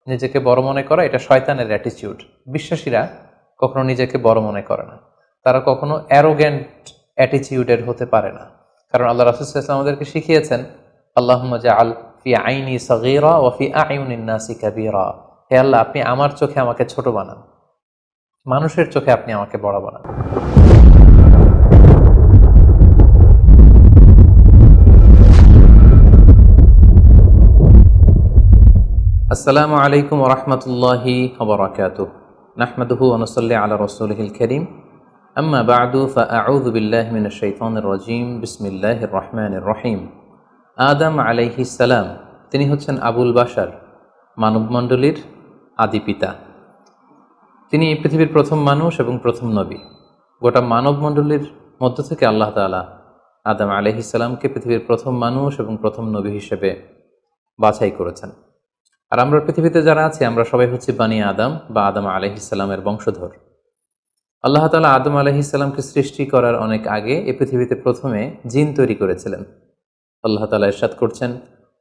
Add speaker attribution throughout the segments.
Speaker 1: নিজেকে বড় মনে করা এটা শয়তানের অ্যাটিটিউড। বিশ্বাসীরা কখনো নিজেকে বড় মনে করে না, তারা কখনো অ্যারোগ্যান্ট অ্যাটিটিউডের হতে পারে না। কারণ আল্লাহ রাসূল সাল্লাল্লাহু আলাইহি ওয়াসাল্লাম আমাদেরকে শিখিয়েছেন, আল্লাহুম্মা জাআল ফি আইনি সাগীরা ওয়া ফি আ'ইউনিন নাসি কাবীরা। হে আল্লাহ, আপনি আমার চোখে আমাকে ছোট বানান, মানুষের চোখে আপনি আমাকে বড় বানান। আসসালামু আলাইকুম ওয়া রাহমাতুল্লাহি ওয়া বারাকাতুহু। নাহমাদুহু ওয়া নুসাল্লি আলা রাসূলিহিল কারীম। আম্মা বা'দু ফাআউযু বিল্লাহি মিনাশ শাইতানির রাজীম। বিসমিল্লাহির রহমানির রহিম। আদম আলাইহিস সালাম, তিনি হচ্ছেন আবুল বাশার, মানবমণ্ডলীর আদি পিতা। তিনি পৃথিবীর প্রথম মানুষ এবং প্রথম নবী। গোটা মানবমণ্ডলীর মধ্য থেকে আল্লাহ তাআলা আদম আলাইহিস সালামকে পৃথিবীর প্রথম মানুষ এবং প্রথম নবী হিসেবে বাছাই করেছেন। আর আমরা পৃথিবীতে যারা আছি, আমরা সবাই হচ্ছি বানি আদম বা আদম আলাইহিস সালামের বংশধর। আল্লাহ তাআলা আদম আলাইহিস সালামকে সৃষ্টি করার অনেক আগে এই পৃথিবীতে প্রথমে জিন তৈরি করেছিলেন। আল্লাহ তাআলা ইরশাদ করছেন,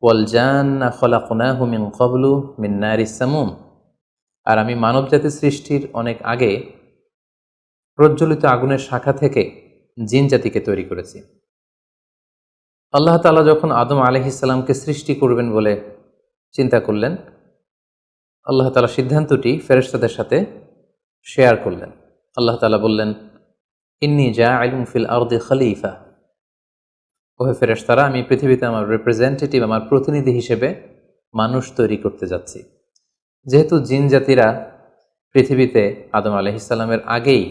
Speaker 1: ওয়াল জান্না খলাকনাহু মিন ক্বাবলু মিন নারিস সামুম। আর আমি মানবজাতি সৃষ্টির অনেক আগে প্রজ্বলিত আগুনের শাখা থেকে জিন জাতিকে তৈরি করেছি। আল্লাহ তাআলা যখন আদম আলাইহিস সালামকে সৃষ্টি করবেন বলে চিন্তা করলেন, আল্লাহ তাআলা সিদ্ধান্তটি ফেরেশতাদের সাথে শেয়ার করলেন। আল্লাহ তাআলা বললেন, ইন্নী জাআইলুন ফিল আরদি খলিফা। ওহে ফেরেশতারা, আমি পৃথিবীতে আমার রিপ্রেজেন্টেটিভ, আমার প্রতিনিধি হিসেবে মানুষ তৈরি করতে যাচ্ছি। যেহেতু জিন জাতিরা পৃথিবীতে আদম আলাইহিস সালামের আগেই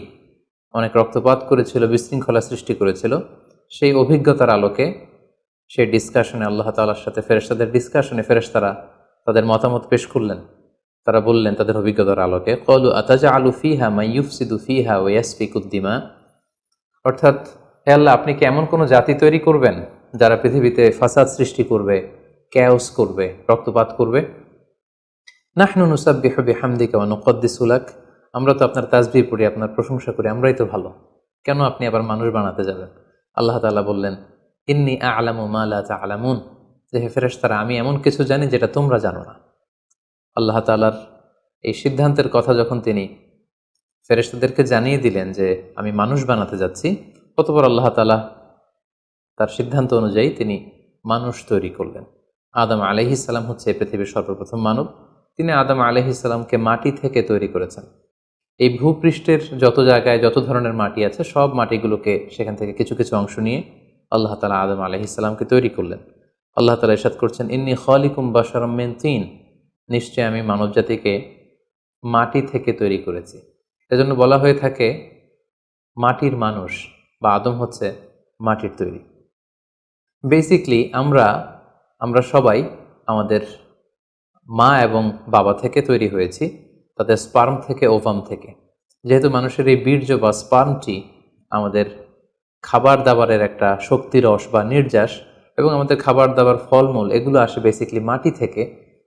Speaker 1: অনেক রক্তপাত করেছিল, বিশৃঙ্খলা সৃষ্টি করেছিল, সেই অভিজ্ঞতার আলোকে সেই ডিসকাশনে আল্লাহ তাআলার সাথে ফেরেশতাদের ডিসকাশনে ফেরেশতারা তাদের মতামত পেশ করলেন। তারা বললেন তাদের অভিজ্ঞতার আলোকে, ক্বালু আতাজআলু ফিহা মান ইউফসিদু ফিহা ওয়া ইয়াসফিকুদ দিমা। অর্থাৎ, হে আল্লাহ, আপনি কি এমন কোনো জাতি তৈরি করবেন যারা পৃথিবীতে ফাসাদ সৃষ্টি করবে, ক্যাওস করবে, রক্তপাত করবে? নাহনু নুসাব্বিহু বিহামদিকা ওয়া নুকদ্দিসু লাক। আমরা তো আপনার তাসবিহ পড়ি, আপনার প্রশংসা করি, আমরাই তো ভালো, কেন আপনি আবার মানুষ বানাতে যাবেন? আল্লাহ তাআলা বললেন, ইন্নী আ'লামু মা লা তা'লামুন। যে হে ফেরেশতারা, আমি এমন কিছু জানি যেটা তোমরা জানো না। আল্লাহ তাআলার এই সিদ্ধান্তের কথা যখন তিনি ফেরেশতাদেরকে জানিয়ে দিলেন যে আমি মানুষ বানাতে যাচ্ছি, অতঃপর আল্লাহ তাআলা তার সিদ্ধান্ত অনুযায়ী তিনি মানুষ তৈরি করলেন। আদম আলাইহিস সালাম হচ্ছে পৃথিবীর সর্বপ্রথম মানব। তিনি আদম আলাইহিস সালামকে মাটি থেকে তৈরি করেছেন। এই ভূপৃষ্ঠের যত জায়গায় যত ধরনের মাটি আছে, সব মাটিগুলোকে সেখান থেকে কিছু কিছু অংশ নিয়ে আল্লাহ তাআলা আদম আলাইহিস সালামকে তৈরি করলেন। আল্লাহ তাআলা ইরশাদ করছেন, ইন্নী খালিকুম বাশারাম মিন তিন। নিশ্চয় আমি মানবজাতিকে মাটি থেকে তৈরি করেছি। এজন্য বলা হয়ে থাকে মাটির মানুষ, বা আদম হচ্ছে মাটির তৈরি। বেসিকলি আমরা সবাই আমাদের মা এবং বাবা থেকে তৈরি হয়েছি, তাদের স্পার্ম থেকে, ওভাম থেকে। যেহেতু মানুষের এই বীর্য বা স্পার্মটি আমাদের খাবার দাবারের একটা শক্তিরস বা নির্যাস, এবং আমাদের খাবার দাবার, ফলমূল, এগুলো আসে বেসিকলি মাটি থেকে,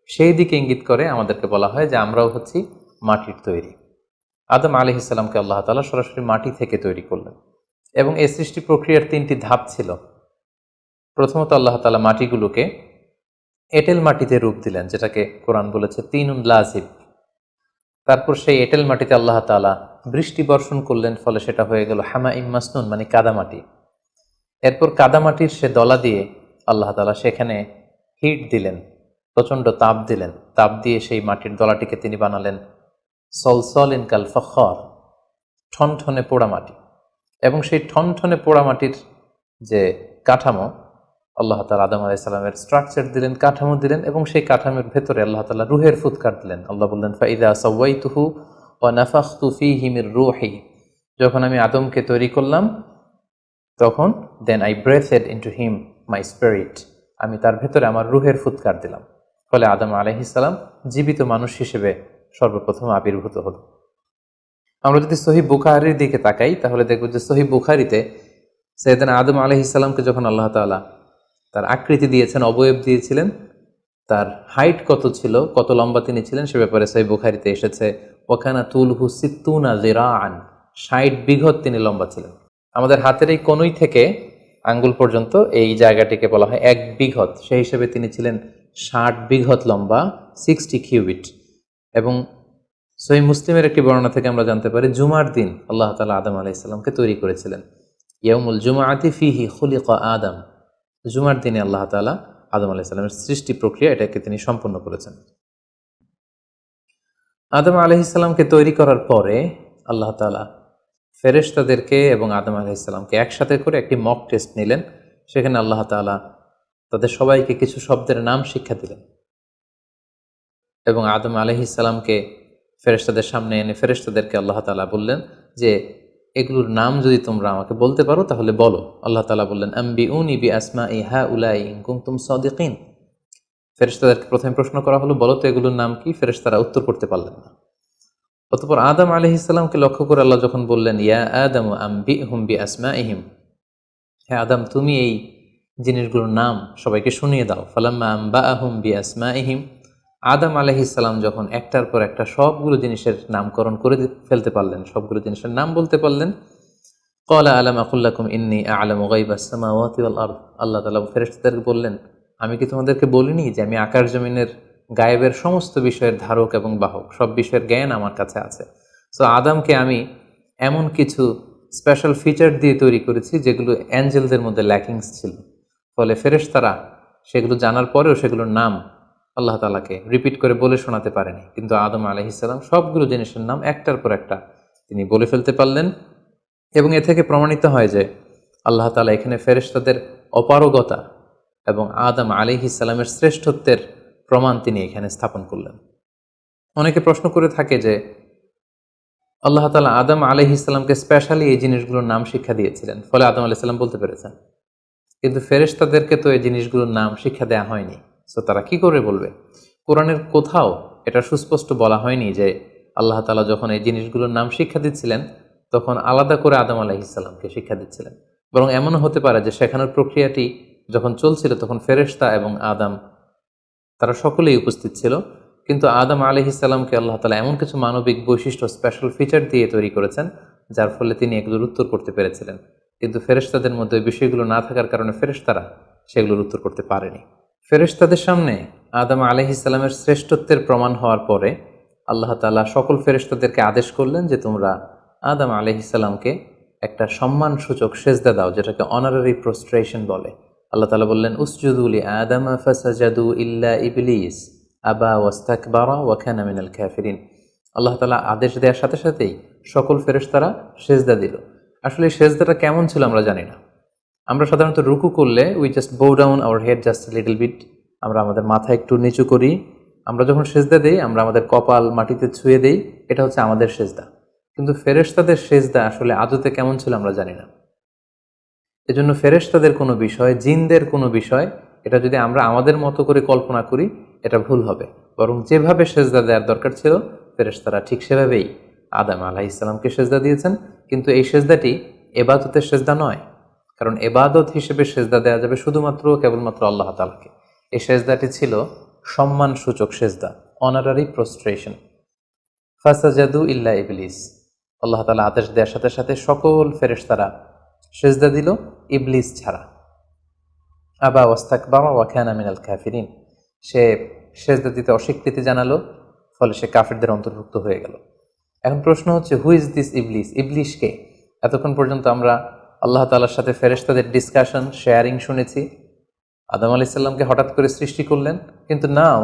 Speaker 1: সেই দিকে ইঙ্গিত করে আমাদেরকে বলা হয় যে আমরাও হচ্ছি মাটির তৈরি। আদম আলাইহিস সালামকে আল্লাহ তাআলা সরাসরি মাটি থেকে তৈরি করলেন, এবং এই সৃষ্টি প্রক্রিয়ার তিনটি ধাপ ছিল। প্রথমত আল্লাহ তাআলা মাটিগুলোকে এঁটেল মাটিতে রূপ দিলেন, যেটাকে কোরআন বলেছে তিনুন লাজিব। তারপর সেই এঁটেল মাটিতে আল্লাহ তাআলা বৃষ্টি বর্ষণ করলেন, ফলে সেটা হয়ে গেল হামাইম মাসনুন, মানে কাদামাটি। এরপর কাদামাটির সে দলা দিয়ে আল্লাহ তাআলা সেখানে হিট দিলেন, প্রচণ্ড তাপ দিলেন। তাপ দিয়ে সেই মাটির দলাটিকে তিনি বানালেন সলসলিন কাল ফখর, ঠনঠনে পোড়া মাটি। এবং সেই ঠনঠনে পোড়া মাটির যে কাঠামো, আল্লাহ তাআলা আদম আলাইহিস সালামের স্ট্রাকচার দিলেন, কাঠামো দিলেন, এবং সেই কাঠামোর ভেতরে আল্লাহ তাআলা রুহের ফুৎকার দিলেন। আল্লাহ বললেন, ফাইদা সাওয়াইতুহু ওয়া নাফাখতু ফীহি মির রূহি। যখন আমি আদমকে তৈরি করলাম, তখন then I breathed into him my spirit. আমি তার ভেতরে আমার রুহের ফুৎকার দিলাম। ফলে আদম আলাইহিস সালাম জীবিত মানুষ হিসেবে সর্বপ্রথম আবির্ভূত হল। আমরা যদি সহিহ বুখারীর দিকে তাকাই, তাহলে দেখব যে সহিহ বুখারীতে সাইয়েদনা আদম আলাইহিস সালামকে যখন আল্লাহ তাআলা তার আকৃতি দিয়েছেন, অবয়ব দিয়েছিলেন, তার হাইট কত ছিল, কত লম্বা তিনি ছিলেন, সে ব্যাপারে সহিহ বুখারীতে এসেছে, ওয়াকানা তুলহু সিত্তুনা যিরাআন, 60 বিঘত তিনি লম্বা ছিলেন। আমাদের হাতের এই কনুই থেকে আঙ্গুল পর্যন্ত এই জায়গাটিকে বলা হয় 1 বিঘত। সেই হিসেবে তিনি ছিলেন 60 বিঘত লম্বা, 60 কিউবিট। এবং সহিহ মুসলিমের একটি বর্ণনা থেকে আমরা জানতে পারি জুমার দিন আল্লাহ তাআলা আদম আলাইহিস সালামকে তৈরি করেছিলেন। ইয়াউমুল জুমআতি ফিহি খুলিকা আদম। জুমার দিনে আল্লাহ তাআলা আদম আলাইহিস সালামের সৃষ্টি প্রক্রিয়া এটাকে তিনি সম্পন্ন করেছেন। আদম আলাইহিস সালামকে তৈরি করার পরে আল্লাহ তাআলা ফেরেশতাদেরকে এবং আদম আলাইহিস সালামকে একসাথে করে একটি মক টেস্ট নিলেন। সেখানে আল্লাহ তাআলা তাদের সবাইকে কিছু শব্দের নাম শিক্ষা দিলেন এবং আদম আলাইহিস সালামকে ফেরেশতাদের সামনে এনে ফেরেশতাদেরকে আল্লাহ তাআলা বললেন যে এগুলোর নাম যদি তোমরা আমাকে বলতে পারো তাহলে বলো। আল্লাহ তাআলা বললেন আম্বিউনি বিআসমাই হাউলাই ইন কুনতুম সাদিকিন। ফেরেশতাদেরকে প্রথমে প্রশ্ন করা হলো, বলো তো এগুলোর নাম কি? ফেরেশতারা উত্তর করতে পারলেন না। অতঃপর আদম আলাইহিস সালামকে লক্ষ্য করে আল্লাহ যখন বললেন ইয়া আদম আম্বিহুম বিআসমাইহিম, হে আদম তুমি এই জিনিসগুলোর নাম সবাইকে শুনিয়ে দাও। ফালাম্মা আম্বাআহুম বিআসমাইহিম, আদম আলাইহিস সালাম যখন একটার পর একটা সবগুলো জিনিসের নামকরণ করে ফেলতে পারলেন, সবগুলো জিনিসের নাম বলতে পারলেন, ক্বালা আলাম আকুল লাকুম ইন্নী আ'লামু গায়বাস সামাওয়াতি ওয়াল আরদ। আল্লাহ তাআলা ফেরেশতাদেরকে বললেন, আমি কি তোমাদেরকে বলিনি যে আমি আকাশ জমিনের গায়েবের সমস্ত বিষয়ের ধারক এবং বাহক, সব বিষয়ের জ্ঞান আমার কাছে আছে। সো আদমকে আমি এমন কিছু স্পেশাল ফিচার দিয়ে তৈরি করেছি যেগুলো অ্যাঞ্জেলদের মধ্যে ল্যাকিংস ছিল, ফলে ফেরেশতারা সেগুলো জানার পরেও সেগুলোর নাম আল্লাহ তাআলাকে রিপিট করে বলে শোনাতে পারেনি। কিন্তু আদম আলাইহিস সালাম সবগুলো জিনিসের নাম একটার পর একটা তিনি বলে ফেলতে পারলেন। এবং এ থেকে প্রমাণিত হয় যে আল্লাহ তাআলা এখানে ফেরেশতাদের অপারগতা এবং আদম আলাইহিস সালামের শ্রেষ্ঠত্বের প্রমাণ তিনি এখানে স্থাপন করলেন। অনেকে প্রশ্ন করে থাকে যে আল্লাহ তাআলা আদম আলাইহিস সালামকে স্পেশালি এই জিনিসগুলোর নাম শিক্ষা দিয়েছিলেন, ফলে আদম আলাইহিস সালাম বলতে পেরেছেন, কিন্তু ফেরেশতাদেরকে তো এই জিনিসগুলোর নাম শিক্ষা দেওয়া হয়নি। সো তারা কি করে বলবে? কোরআনের কোথাও এটা সুস্পষ্ট বলা হয়নি যে আল্লাহ তাআলা যখন এই জিনিসগুলোর নাম শিক্ষা দিচ্ছিলেন তখন আলাদা করে আদম আলাইহিস সালামকে শিক্ষা দিচ্ছিলেন। বরং এমনও হতে পারে যে শেখানোর প্রক্রিয়াটি যখন চলছিল তখন ফেরেশতা এবং আদম তারা সকলেই উপস্থিত ছিল, কিন্তু আদম আলাইহিস সালামকে আল্লাহ তাআলা এমন কিছু মানবিক বৈশিষ্ট্য স্পেশাল ফিচার দিয়ে তৈরি করেছেন যার ফলে তিনি এগুলোর উত্তর করতে পেরেছিলেন। কিন্তু ফেরেশতাদের মধ্যে ওই বিষয়গুলো না থাকার কারণে ফেরেশতারা সেগুলোর উত্তর করতে পারেনি। ফেরেশতাদের সামনে আদম আলাইহিস সালামের শ্রেষ্ঠত্বের প্রমাণ হওয়ার পরে আল্লাহ তাআলা সকল ফেরেশতাদেরকে আদেশ করলেন যে তোমরা আদম আলাইহিস সালামকে একটা সম্মানসূচক সেজদা দাও, যেটাকে অনারারি প্রোস্ট্রেশন বলে। আল্লাহ তাআলা বললেন উসজুদু লি আদম ফাসাজাদু ইল্লা ইবলিস আবা ওয়াস্তাকবারা ওয়া কানা মিনাল কাফিরিন। আল্লাহ তাআলা আদেশ দেওয়ার সাথে সাথেই সকল ফেরেশতারা সেজদা দিল। আসলে এই সেজদাটা কেমন ছিল আমরা জানি না। আমরা সাধারণত রুকু করলে we just bow down our head just little bit, আমরা আমাদের মাথা একটু নিচু করি। আমরা যখন সেজদা দেই আমরা আমাদের কপাল মাটিতে ছুঁয়ে দেই, এটা হচ্ছে আমাদের সেজদা। কিন্তু ফেরেশতাদের সেজদা আসলে আদতে কেমন ছিল আমরা জানি না। এজন্য ফেরেশতাদের কোনো বিষয়, জিনদের কোনো বিষয়, এটা যদি আমরা আমাদের মতো করে কল্পনা করি এটা ভুল হবে। বরং যেভাবে সেজদা দেওয়ার দরকার ছিল ফেরেশতারা ঠিক সেভাবেই আদম আলাইহিস সালামকে সেজদা দিয়েছেন। কিন্তু এই সেজদাটি ইবাদতের সেজদা নয়, কারণ ইবাদত হিসেবে সেজদা দেওয়া যাবে শুধুমাত্র কেবলমাত্র আল্লাহ তাআলাকে। এই সেজদাটি ছিল সম্মানসূচক সেজদা, অনারারি প্রোস্ট্রেশন। ফাসাজাদু ইল্লা ইবলিস, আল্লাহ তাআলা আদেশ দেওয়ার সাথে সাথে সকল ফেরেশতারা সেজদা দিল, ইবলিস ছাড়া। আবা ওয়াস্তাকবারা ওয়া কানা মিনাল কাফিরিন, সে সেজদা দিতে অস্বীকৃতি জানালো, ফলে সে কাফিরদের অন্তর্ভুক্ত হয়ে গেল। এখন প্রশ্ন হচ্ছে হু ইজ দিস ইবলিস? ইবলিস কে? এতক্ষণ পর্যন্ত আমরা আল্লাহ তাআলার সাথে ফেরেশতাদের ডিসকাশন, শেয়ারিং শুনেছি। আদম আলাইহিস সালামকে হঠাৎ করে সৃষ্টি করলেন, কিন্তু নাও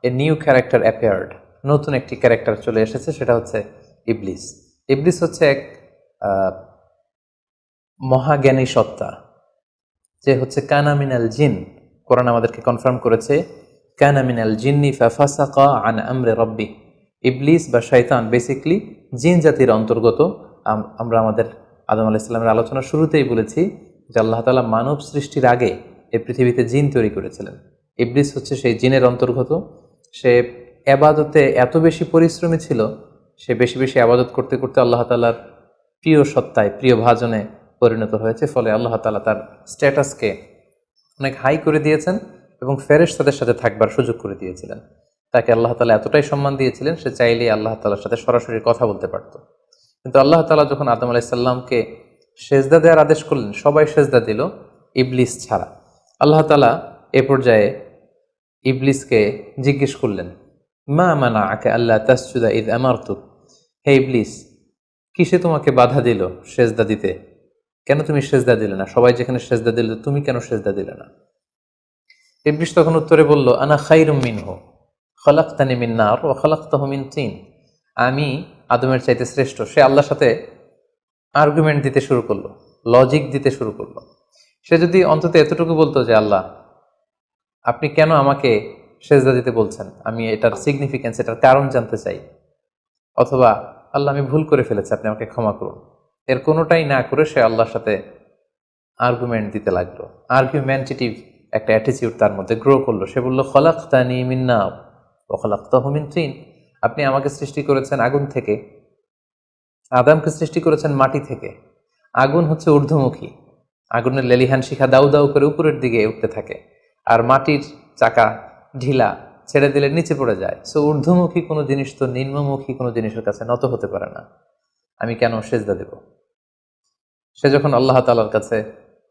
Speaker 1: এ নিউ ক্যারেক্টার অ্যাপিয়ার্ড, নতুন একটি ক্যারেক্টার চলে এসেছে, সেটা হচ্ছে ইবলিস। ইবলিস হচ্ছে এক মহাজ্ঞানী সত্তা, যে হচ্ছে কানা মিনাল জিন। কোরআন আমাদেরকে কনফার্ম করেছে কানা মিনাল জিন্নি ফাফাসাকা আন আমরি রাব্বি। ইবলিস বা শয়তান বেসিকলি জিন জাতির অন্তর্গত। আমরা আমাদের আদম আলাইহিস সালামের আলোচনার শুরুতেই বলেছি যে আল্লাহ তাআলা মানব সৃষ্টির আগে এই পৃথিবীতে জিন তৈরি করেছিলেন। ইবলিস হচ্ছে সেই জিনের অন্তর্গত। সে ইবাদতে এত বেশি পরিশ্রমী ছিল, সে বেশি বেশি ইবাদত করতে করতে আল্লাহ তাআলার প্রিয় সত্তায়, প্রিয় ভাজনে পরিণত হয়েছে। ফলে আল্লাহ তাআলা তার স্ট্যাটাসকে অনেক হাই করে দিয়েছেন এবং ফেরেশতাদের সাথে থাকবার সুযোগ করে দিয়েছিলেন। তাকে আল্লাহ তাআলা এতটাই সম্মান দিয়েছিলেন, সে চাইলেই আল্লাহ তাআলার সাথে সরাসরি কথা বলতে পারত। কিন্তু আল্লাহ তাআলা যখন আদম আলাইহিস সালামকে সেজদা দেওয়ার আদেশ করলেন, সবাই সেজদা দিল, ইবলিস ছাড়া। আল্লাহ তাআলা এ পর্যায়ে ইবলিসকে জিজ্ঞেস করলেন মা মানাআকা আল্লা তাসজুদা ইয আমারতুক, হে ইবলিস, কিসে তোমাকে বাধা দিল সেজদা দিতে? কেন তুমি সেজদা দিলে না? সবাই যেখানে সেজদা দিল, তুমি কেন সেজদা দিলে না? ইবলিস তখন উত্তরে বলল, আনা খায়রুম মিনহু খলাকতানি মিন নার ওয়া খলাকতাহু মিন তিন। আমি আদমের চাইতে শ্রেষ্ঠ। সে আল্লাহর সাথে আর্গুমেন্ট দিতে শুরু করলো, লজিক দিতে শুরু করলো। সে যদি অন্তত এতটুকু বলতো যে আল্লাহ, আপনি কেন আমাকে সেজদা দিতে বলছেন, আমি এটার সিগনিফিকেন্স, এটার কারণ জানতে চাই, অথবা আল্লাহ আমি ভুল করে ফেলেছি, আপনি আমাকে ক্ষমা করুন, এর কোনোটাই না করে সে আল্লাহর সাথে আর্গুমেন্ট দিতে লাগলো। আর্গুমেন্টেটিভ একটা অ্যাটিটিউড তার মধ্যে গ্রো করলো। সে বলল, খলাকতানি মিন নার ওয়া খলাকতাহু মিন তিন, আপনি আমাকে সৃষ্টি করেছেন আগুন থেকে, আদমকে সৃষ্টি করেছেন মাটি থেকে। আগুন হচ্ছে ঊর্ধ্বমুখী, আগুনের লেলিহান শিখা দাউ দাউ করে উপরের দিকে উঠতে থাকে, আর মাটির চাকা ঢিলা, ছেড়ে দিলে নিচে পড়ে যায়। সো ঊর্ধ্বমুখী কোনো জিনিস তো নিম্নমুখী কোনো জিনিসের কাছে নত হতে পারে না, আমি কেন সেজদা দেব? সে যখন আল্লাহ তাআলার কাছে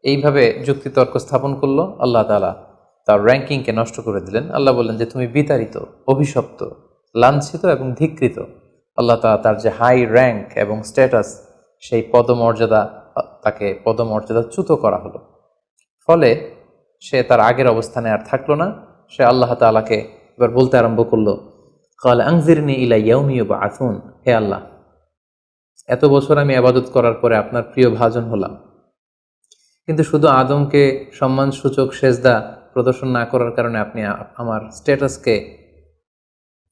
Speaker 1: এইভাবে যুক্তিতর্ক স্থাপন করলো, আল্লাহ তাআলা তার র্যাঙ্কিংকে নষ্ট করে দিলেন। আল্লাহ বললেন যে তুমি বিতাড়িত, অভিশপ্ত, লাঞ্ছিত এবং ধিক্কৃত। আল্লাহ তাআলা তার যে হাই র্যাঙ্ক এবং স্ট্যাটাস, সেই পদমর্যাদা, তাকে পদমর্যাদাচ্যুত করা হলো। ফলে সে তার আগের অবস্থানে আর থাকলো না। সে আল্লাহ তাআলাকে এবার বলতে আরম্ভ করলো, ক্বাল আনজিরনি ইলা ইয়াউমি ইউবআসুন, হে আল্লাহ, এত বছর আমি ইবাদত করার পরে আপনার প্রিয় ভাজন হলাম, কিন্তু শুধু আদমকে সম্মানসূচক সেজদা প্রদর্শন না করার কারণে আপনি আমার স্ট্যাটাসকে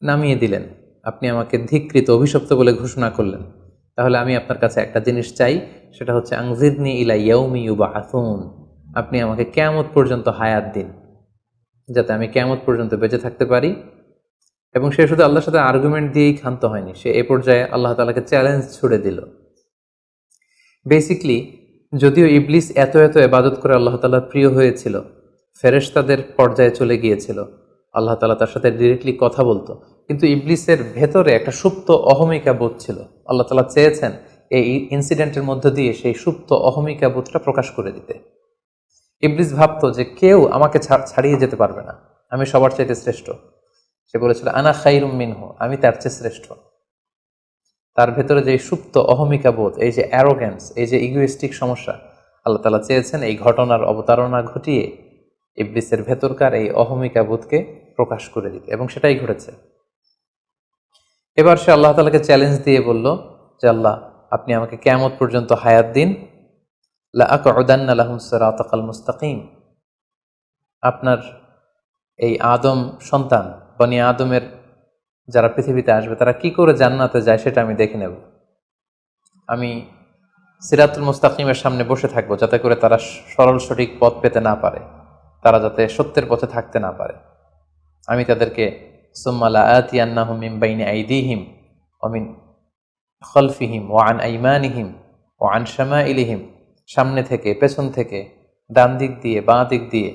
Speaker 1: নামিয়ে দিলেন, আপনি আমাকে ধিক্কৃত, অভিশপ্ত বলে ঘোষণা করলেন। তাহলে আমি আপনার কাছে একটা জিনিস চাই, সেটা হচ্ছে আনজিরনি ইলা ইয়াউমি ইউবআসুন, আপনি আমাকে কিয়ামত পর্যন্ত হায়াত দিন, যাতে আমি কিয়ামত পর্যন্ত বেঁচে থাকতে পারি। এবং সে শুধু আল্লাহর সাথে আর্গুমেন্ট দিয়েই ক্ষান্ত হয়নি, সে এ পর্যায়ে আল্লাহ তাআলাকে চ্যালেঞ্জ ছুড়ে দিল। বেসিকলি, যদিও ইবলিস এত এত ইবাদত করে আল্লাহ তাআলার প্রিয় হয়েছিল, ফেরেশতাদের পর্যায়ে চলে গিয়েছিল, আল্লাহ তাআলা তার সাথে ডিরেক্টলি কথা বলতো, কিন্তু ইবলিসের ভেতরে একটা সুপ্ত অহমিকা বোধ ছিল। আল্লাহ তাআলা চেয়েছেন এই ইনসিডেন্টের মধ্য দিয়ে সেই সুপ্ত অহমিকা বোধটা প্রকাশ করে দিতে। ইবলিস ভাবতো যে কেউ আমাকে ছাড়িয়ে যেতে পারবে না, আমি সবার চাইতে শ্রেষ্ঠ। সে বলেছিল, আনা খায়রুম মিনহু, আমি তার চেয়ে শ্রেষ্ঠ। তার ভেতরে যে সুপ্ত অহমিকা বোধ, এই যে অ্যারোগ্যান্স, এই যে ইগোইস্টিক সমস্যা, আল্লাহ তাআলা চেয়েছেন এই ঘটনার অবতারণা ঘটিয়ে ইবলিসের ভেতরকার এই অহমিকা বোধকে প্রকাশ করে দিতে, এবং সেটাই ঘটেছে। এবার সে আল্লাহ তাআলাকে চ্যালেঞ্জ দিয়ে বলল যে আল্লাহ, আপনি আমাকে কিয়ামত পর্যন্ত হায়াত দিন, লা আকউদান্না লাহুম সিরাতাকাল মুস্তাকিম, আপনার এই আদম সন্তান, বনি আদমের যারা পৃথিবীতে আসবে, তারা কি করে জান্নাতে যায় সেটা আমি দেখে নেব। আমি সিরাতুল মুস্তাকিমের সামনে বসে থাকবো, যাতে করে তারা সরল সঠিক পথ পেতে না পারে, তারা যাতে সত্যের পথে থাকতে না পারে। আমি তাদেরকে সুম্মা লাআতিয়ান্নাহুম মিন বাইনি আইদিহিম ওয়া মিন খালফিহিম ওয়া আন আইমানিহিম ওয়া আন শামাইলিহিম, সামনে থেকে, পেছন থেকে, ডান দিক দিয়ে, বাঁ দিক দিয়ে,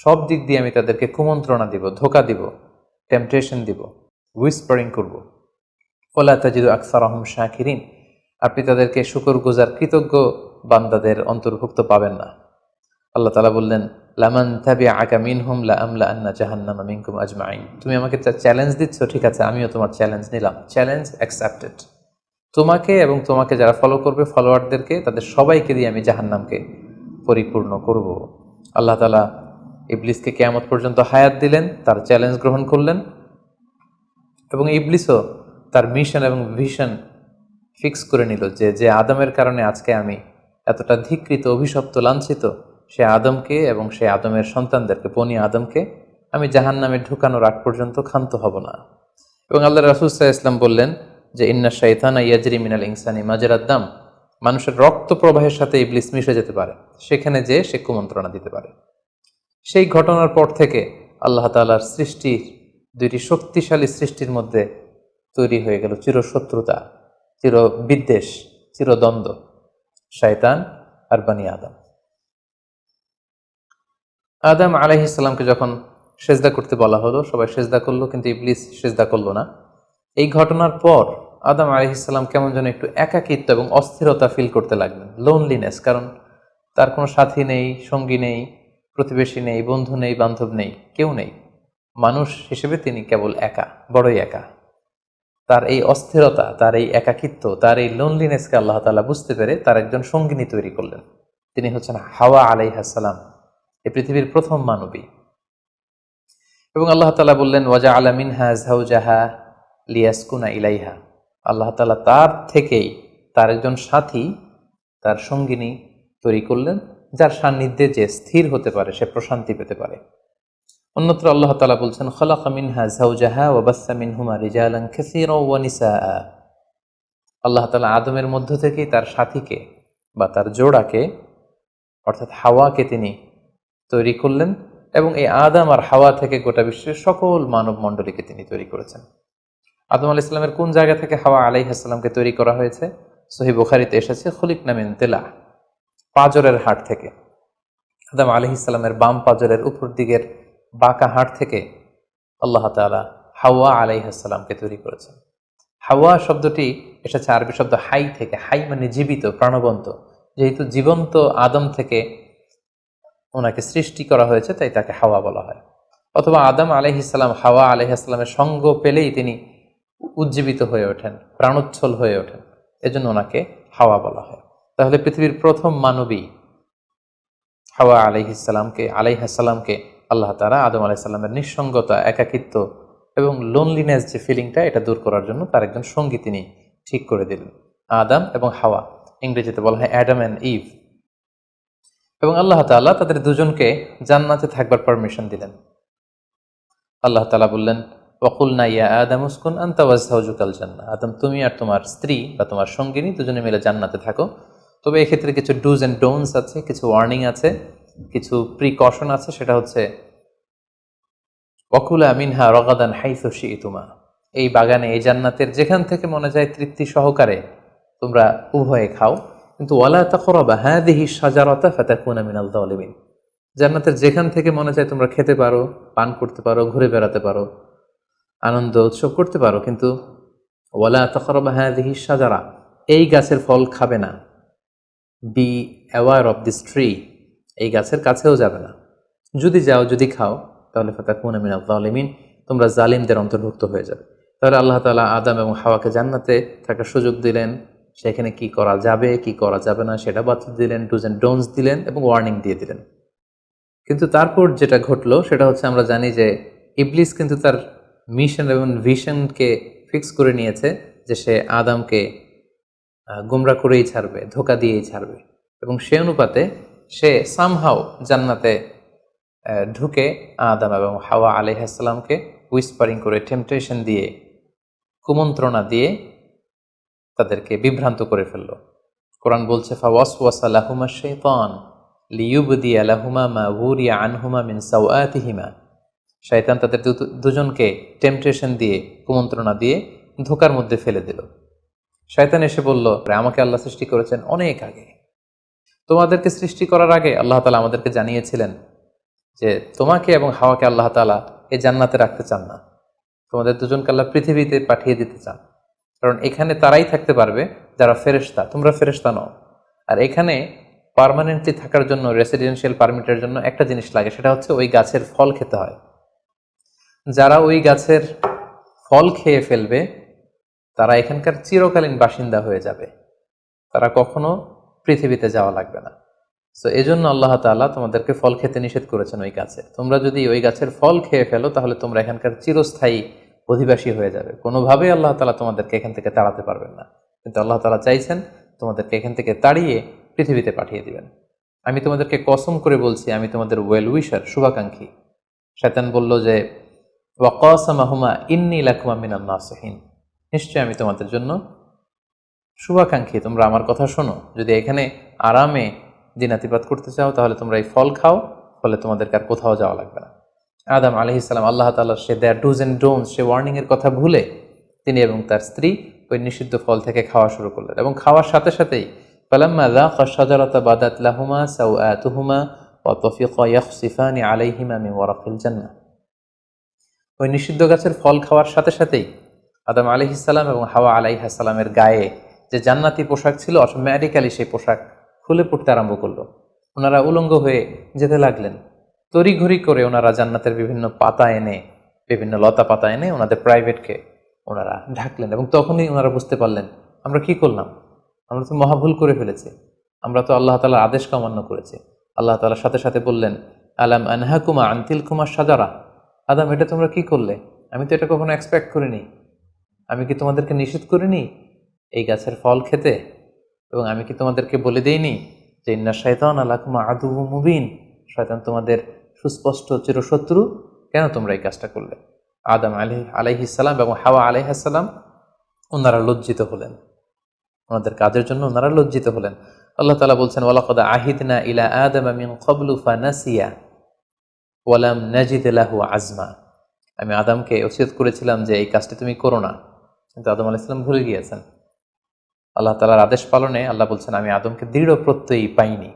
Speaker 1: সব দিক দিয়ে আমি তাদেরকে কুমন্ত্রণা দিব, ধোঁকা দিব, টেম্পটেশন দিব, হুইসপারিং করব। ওয়ালা তাজিদু আকসারাহুম শাকিরিন, আপনি তাদেরকে শুকরগুজার কৃতজ্ঞ বান্দাদের অন্তর্ভুক্ত পাবেন না। আল্লাহ তাআলা বললেন, লামান তাবিআকা মিনহুম লাআমলাআন্না জাহান্নামা মিনকুম আজমাইন, তুমি আমাকে চ্যালেঞ্জ দিচ্ছ, ঠিক আছে, আমিও তোমার চ্যালেঞ্জ নিলাম, চ্যালেঞ্জ অ্যাকসেপ্টেড। তোমাকে এবং তোমাকে যারা ফলো করবে, ফলোয়ারদেরকে, তাদের সবাইকে দিয়ে আমি জাহান্নামকে পরিপূর্ণ করব। আল্লাহ তাআলা ইবলিসকে কিয়ামত পর্যন্ত হায়াত দিলেন, তার চ্যালেঞ্জ গ্রহণ করলেন, এবং ইবলিসও তার মিশন এবং ভিশন ফিক্স করে নিল যে যে আদমের কারণে আজকে আমি এতটা ধিক্কৃত, অভিশপ্ত, লাঞ্ছিত, সে আদমকে এবং সে আদমের সন্তানদেরকে, বনি আদমকে আমি জাহান্নামে ঢুকানোর আগ পর্যন্ত ক্ষান্ত হব না। এবং আল্লাহ রাসূল সাল্লাল্লাহু আলাইহি ওয়াসাল্লাম বললেন যে ইন্না শাইতানা ইয়াজরি মিনাল ইনসানি মাজরাদ দাম, মানুষের রক্ত প্রবাহের সাথে ইবলিস মিশে যেতে পারে, সেখানে যে সে কুমন্ত্রণা দিতে পারে। সেই ঘটনার পর থেকে আল্লাহ তাআলার সৃষ্টির, দুইটি শক্তিশালী সৃষ্টির মধ্যে তৈরি হয়ে গেল চিরশত্রুতা, চির বিদ্বেষ, চিরদ্বন্দ্ব, শয়তান আর বনি আদম। আদম আলাইহিস সালামকে যখন সেজদা করতে বলা হলো, সবাই সেজদা করলো, কিন্তু ইবলিস সেজদা করলো না। এই ঘটনার পর আদম আলাইহিস সালাম কেমন যেন একটু একাকিত্ব এবং অস্থিরতা ফিল করতে লাগলেন, লোনলিনেস, কারণ তার কোনো সাথী নেই, সঙ্গী নেই, প্রতিবেশী নেই, বন্ধু নেই, বান্ধব নেই, কেউ নেই। মানুষ হিসেবে তিনি কেবল একা, বড়ই একা। তার এই অস্থিরতা, তার এই একাকিত্ব, তার এই লোনলিনেসকে আল্লাহ তাআলা বুঝতে পেরে তার একজন সঙ্গিনী তৈরি করলেন। তিনি হচ্ছেন হাওয়া আলাইহিস সালাম, এই পৃথিবীর প্রথম মানবী। এবং আল্লাহ তাআলা বললেন ওয়াজআলা মিনহা যাওজাহা লিয়াসকুনা ইলাইহা। আল্লাহ তাআলা তার থেকেই তার একজন সাথী, তার সঙ্গিনী তৈরি করলেন, যার সান্নিধ্যে যে স্থির হতে পারে, সে প্রশান্তি পেতে পারে। অন্যত্র আল্লাহ তাআলা বলছেন খালাকা মিনহা যাওজাহা ওয়া বাসসা মিনহুমা রিজালান কাসীরান ওয়া নিসাআ। আল্লাহ তাআলা আদমের মধ্য থেকেই তার সাথীকে বা তার জোড়াকে, অর্থাৎ হাওয়াকে তিনি তৈরি করলেন, এবং এই আদম আর হাওয়া থেকে গোটা বিশ্বের সকল মানব মণ্ডলীকে তিনি তৈরি করেছেন। আদম আলাইহিস সালামের কোন জায়গা থেকে হাওয়া আলাইহিস সালামকে তৈরি করা হয়েছে? সহিহ বুখারীতে এসেছে খুলিকনা মিন তিলা, পাঁজরের হাড় থেকে। আদম আলাইহিস সালামের বাম পাঁজরের উপর দিকের বাঁকা হাড় থেকে আল্লাহ তাআলা হাওয়া আলাইহিস সালামকে তৈরি করেছেন। হাওয়া শব্দটি এসেছে আরবি শব্দ হাই থেকে। হাই মানে জীবিত, প্রাণবন্ত। যেহেতু জীবন্ত আদম থেকে ওনাকে সৃষ্টি করা হয়েছে, তাই তাকে হাওয়া বলা হয়। অথবা আদম আলাইহিস সালাম হাওয়া আলাইহিস সালামের সঙ্গ পেলেই তিনি উজ্জীবিত হয়ে ওঠেন, প্রাণোচ্ছল হয়ে ওঠেন, এজন্য ওনাকে হাওয়া বলা হয়। তাহলে পৃথিবীর প্রথম মানবী হাওয়া আলাইহিস সালামকে আল্লাহ তাআলা আদম আলাইহিস সালামের নিঃসঙ্গতা, একাকিত্ব এবং লোনলিনেস যে ফিলিংটা, এটা দূর করার জন্য তার একজন সঙ্গী তিনি ঠিক করে দিলেন, আদম এবং হাওয়া। ইংরেজিতে বলা হয় অ্যাডাম অ্যান্ড ইভ। এবং আল্লাহ তাআলা তাদের দুজনকে জান্নাতে থাকবার পারমিশন দিলেন। আল্লাহ তাআলা বললেন ওয়াকুলনা ইয়া আদম উসকুন আনতা ওয়া যাওজুকাল জান্নাহ। আদম, তুমি আর তোমার স্ত্রী বা তোমার সঙ্গিনী দুজনে মিলে জান্নাতে থাকো। তবে এক্ষেত্রে কিছু ডুজ অ্যান্ড ডোন্টস আছে, কিছু ওয়ার্নিং আছে, কিছু প্রিকশন আছে। সেটা হচ্ছে ওয়াকুলা মিনহা রাগাদান হাইসু শি'তুমা। এই বাগানে, এই জান্নাতের যেখান থেকে মনে যায় তৃপ্তি সহকারে তোমরা উভয়ে খাও, কিন্তু ওয়ালা তাকরাবা হাযিহি শাজারাতা ফাতাকুনা মিনাল যালিমিন। জান্নাতের যেখান থেকে মনে চায় তোমরা খেতে পারো, পান করতে পারো, ঘুরে বেড়াতে পারো, আনন্দ উৎসব করতে পারো, কিন্তু ওয়ালা তাকরাবা হাযিহি শাজারা, এই গাছের ফল খাবে না। Be aware of this tree, এই গাছের কাছেও যাবে না। যদি যাও, যদি খাও, তাহলে ফাতাকুনা মিনাল যালিমিন, তোমরা জালিমদের অন্তর্ভুক্ত হয়ে যাবে। তাহলে আল্লাহ তাআলা আদম এবং হাওয়াকে জান্নাতে থাকার সুযোগ দিলেন, সেখানে কি করা যাবে কি করা যাবে না সেটা বাতলে দিলেন, ডুজ অ্যান্ড ডোন্টস দিলেন এবং ওয়ার্নিং দিয়ে দিলেন। কিন্তু তারপর যেটা ঘটলো সেটা হচ্ছে, আমরা জানি যে ইবলিস কিন্তু তার মিশন এবং ভিশনকে ফিক্স করে নিয়েছে যে সে আদমকে গুমরা করেই ছাড়বে, ধোঁকা দিয়েই ছাড়বে। এবং সে অনুপাতে সে সামহাও জান্নাতে ঢুকে আদম এবং হাওয়া আলাইহিস সালামকে উইসপারিং করে, টেম্পটেশন দিয়ে, কুমন্ত্রণা দিয়ে তাদেরকে বিভ্রান্ত করে ফেলল। কোরআন বলছে ফাওয়াসওয়াসা লাহুমা শাইতান লিইউবদিয়া লাহুমা মা উরিয়া আনহুমা মিন সাওআতিহিমা। শয়তান তাদের দুজনকে টেম্পটেশন দিয়ে, কুমন্ত্রণা দিয়ে ধোঁকার মধ্যে ফেলে দিল। শয়তান এসে বলল, আমাকে আল্লাহ সৃষ্টি করেছেন অনেক আগে, তোমাদেরকে সৃষ্টি করার আগে আল্লাহ তাআলা আমাদেরকে জানিয়েছিলেন যে তোমাকে এবং হাওয়াকে আল্লাহ তাআলা এই জান্নাতে রাখতে চান না, তোমাদের দুজনকে আল্লাহ পৃথিবীতে পাঠিয়ে দিতে চান। কারণ এখানে তারাই থাকতে পারবে যারা ফেরেশতা, তোমরা ফেরেশতা নও। আর এখানে পার্মানেন্টলি থাকার জন্য, রেসিডেন্সিয়াল পারমিটের জন্য একটা জিনিস লাগে, সেটা হচ্ছে ওই গাছের ফল খেতে হয়। যারা ওই গাছের ফল খেয়ে ফেলবে তারা এখানকার চিরকালীন বাসিন্দা হয়ে যাবে, তারা কখনো পৃথিবীতে যাওয়া লাগবে না। সো এজন্য আল্লাহ তাআলা তোমাদেরকে ফল খেতে নিষেধ করেছেন ওই গাছে। তোমরা যদি ওই গাছের ফল খেয়ে ফেলো তাহলে তোমরা এখানকার চিরস্থায়ী অধিবাসী হয়ে যাবে। কোনোভাবেই আল্লাহ তাআলা তোমাদেরকে এখান থেকে তাড়াতে পারবেন না। কিন্তু আল্লাহ তাআলা চাইছেন তোমাদেরকে এখান থেকে তাড়িয়ে পৃথিবীতে পাঠিয়ে দিবেন। আমি তোমাদেরকে কসম করে বলছি, আমি তোমাদের ওয়েল উইশার, শুভাকাঙ্ক্ষী। শয়তান বলল যে ওয়াকাসামাহুমা ইন্নী লাকুমা মিনান নাসিহিন, নিশ্চয় আমি তোমাদের জন্য শুভাকাঙ্ক্ষী, তোমরা আমার কথা শোনো। যদি এখানে আরামে দিনাতিপাত করতে চাও তাহলে তোমরা এই ফল খাও, ফলে তোমাদেরকে আর কোথাও যাওয়া লাগবে না। আদম আলাইহিস সালাম আল্লাহ তাআলা সে দেয়ার ডুজ অ্যান্ড ডোন্টস, সে ওয়ার্নিং এর কথা ভুলে তিনি এবং তার স্ত্রী ওই নিষিদ্ধ ফল থেকে খাওয়া শুরু করলেন। এবং খাওয়ার সাথে সাথেই ফালাম্মা যাকা শাজারাতা বাদাত লাহুমা সাওআতুহুমা ওয়া তাফিকা ইয়াখসিফানি আলাইহিমা মিন ওয়ারাকিল জান্নাহ। ওই নিষিদ্ধ গাছের ফল খাওয়ার সাথে সাথেই আদম আলাইহিস সালাম এবং হাওয়া আলাইহিস সালামের গায়ে যে জান্নাতি পোশাক ছিল, অটোমেটিক্যালি সেই পোশাক খুলে পড়তে আরম্ভ করলো। ওনারা উলঙ্গ হয়ে যেতে লাগলেন। তড়িঘড়ি করে ওনারা জান্নাতের বিভিন্ন পাতা এনে বিভিন্ন লতা পাতা এনে ওনাদের প্রাইভেটকে ওনারা ঢাকলেন, এবং তখনই ওনারা বুঝতে পারলেন আমরা কি করলাম, আমরা তো মহাভুল করে ফেলেছি, আমরা তো আল্লাহ তাআলার আদেশকে অমান্য করেছি। আল্লাহ তাআলার সাথে সাথে বললেন, আলাম আনহাকুমা আনতিল কুমা সাজারা, আদম এটা তোমরা কি করলে, আমি তো এটা কখনো এক্সপেক্ট করিনি, আমি কি তোমাদেরকে নিষেধ করিনি এই গাছের ফল খেতে, এবং আমি কি তোমাদেরকে বলে দেইনি যে ইন্না শাইতানা লাকুম আদুউম মুবিন, শয়তান তোমাদের সুস্পষ্ট চিরশত্রু, কেন তোমরা এই কাজটা করলে? আদম আলাইহিস সালাম এবং হাওয়া আলাইহিস সালাম ওনারা লজ্জিত হলেন, ওনাদের কাজের জন্য ওনারা লজ্জিত হলেন। আল্লাহ তাআলা বলছেন, ওয়ালাকাদ আহিদনা ইলা আদামা মিন ক্বাবলু ফানাসিয়া ওয়ালাম নাজিদ লাহু আজমা, আমি আদমকে ওসিয়ত করেছিলাম যে এই কাজটি তুমি করো না, কিন্তু আদম আলাইহিস সালাম ভুলে গিয়েছেন। আল্লাহ তাআলার আদেশ পালনে আল্লাহ বলছেন আমি আদমকে দৃঢ় প্রত্যয়ী পাইনি।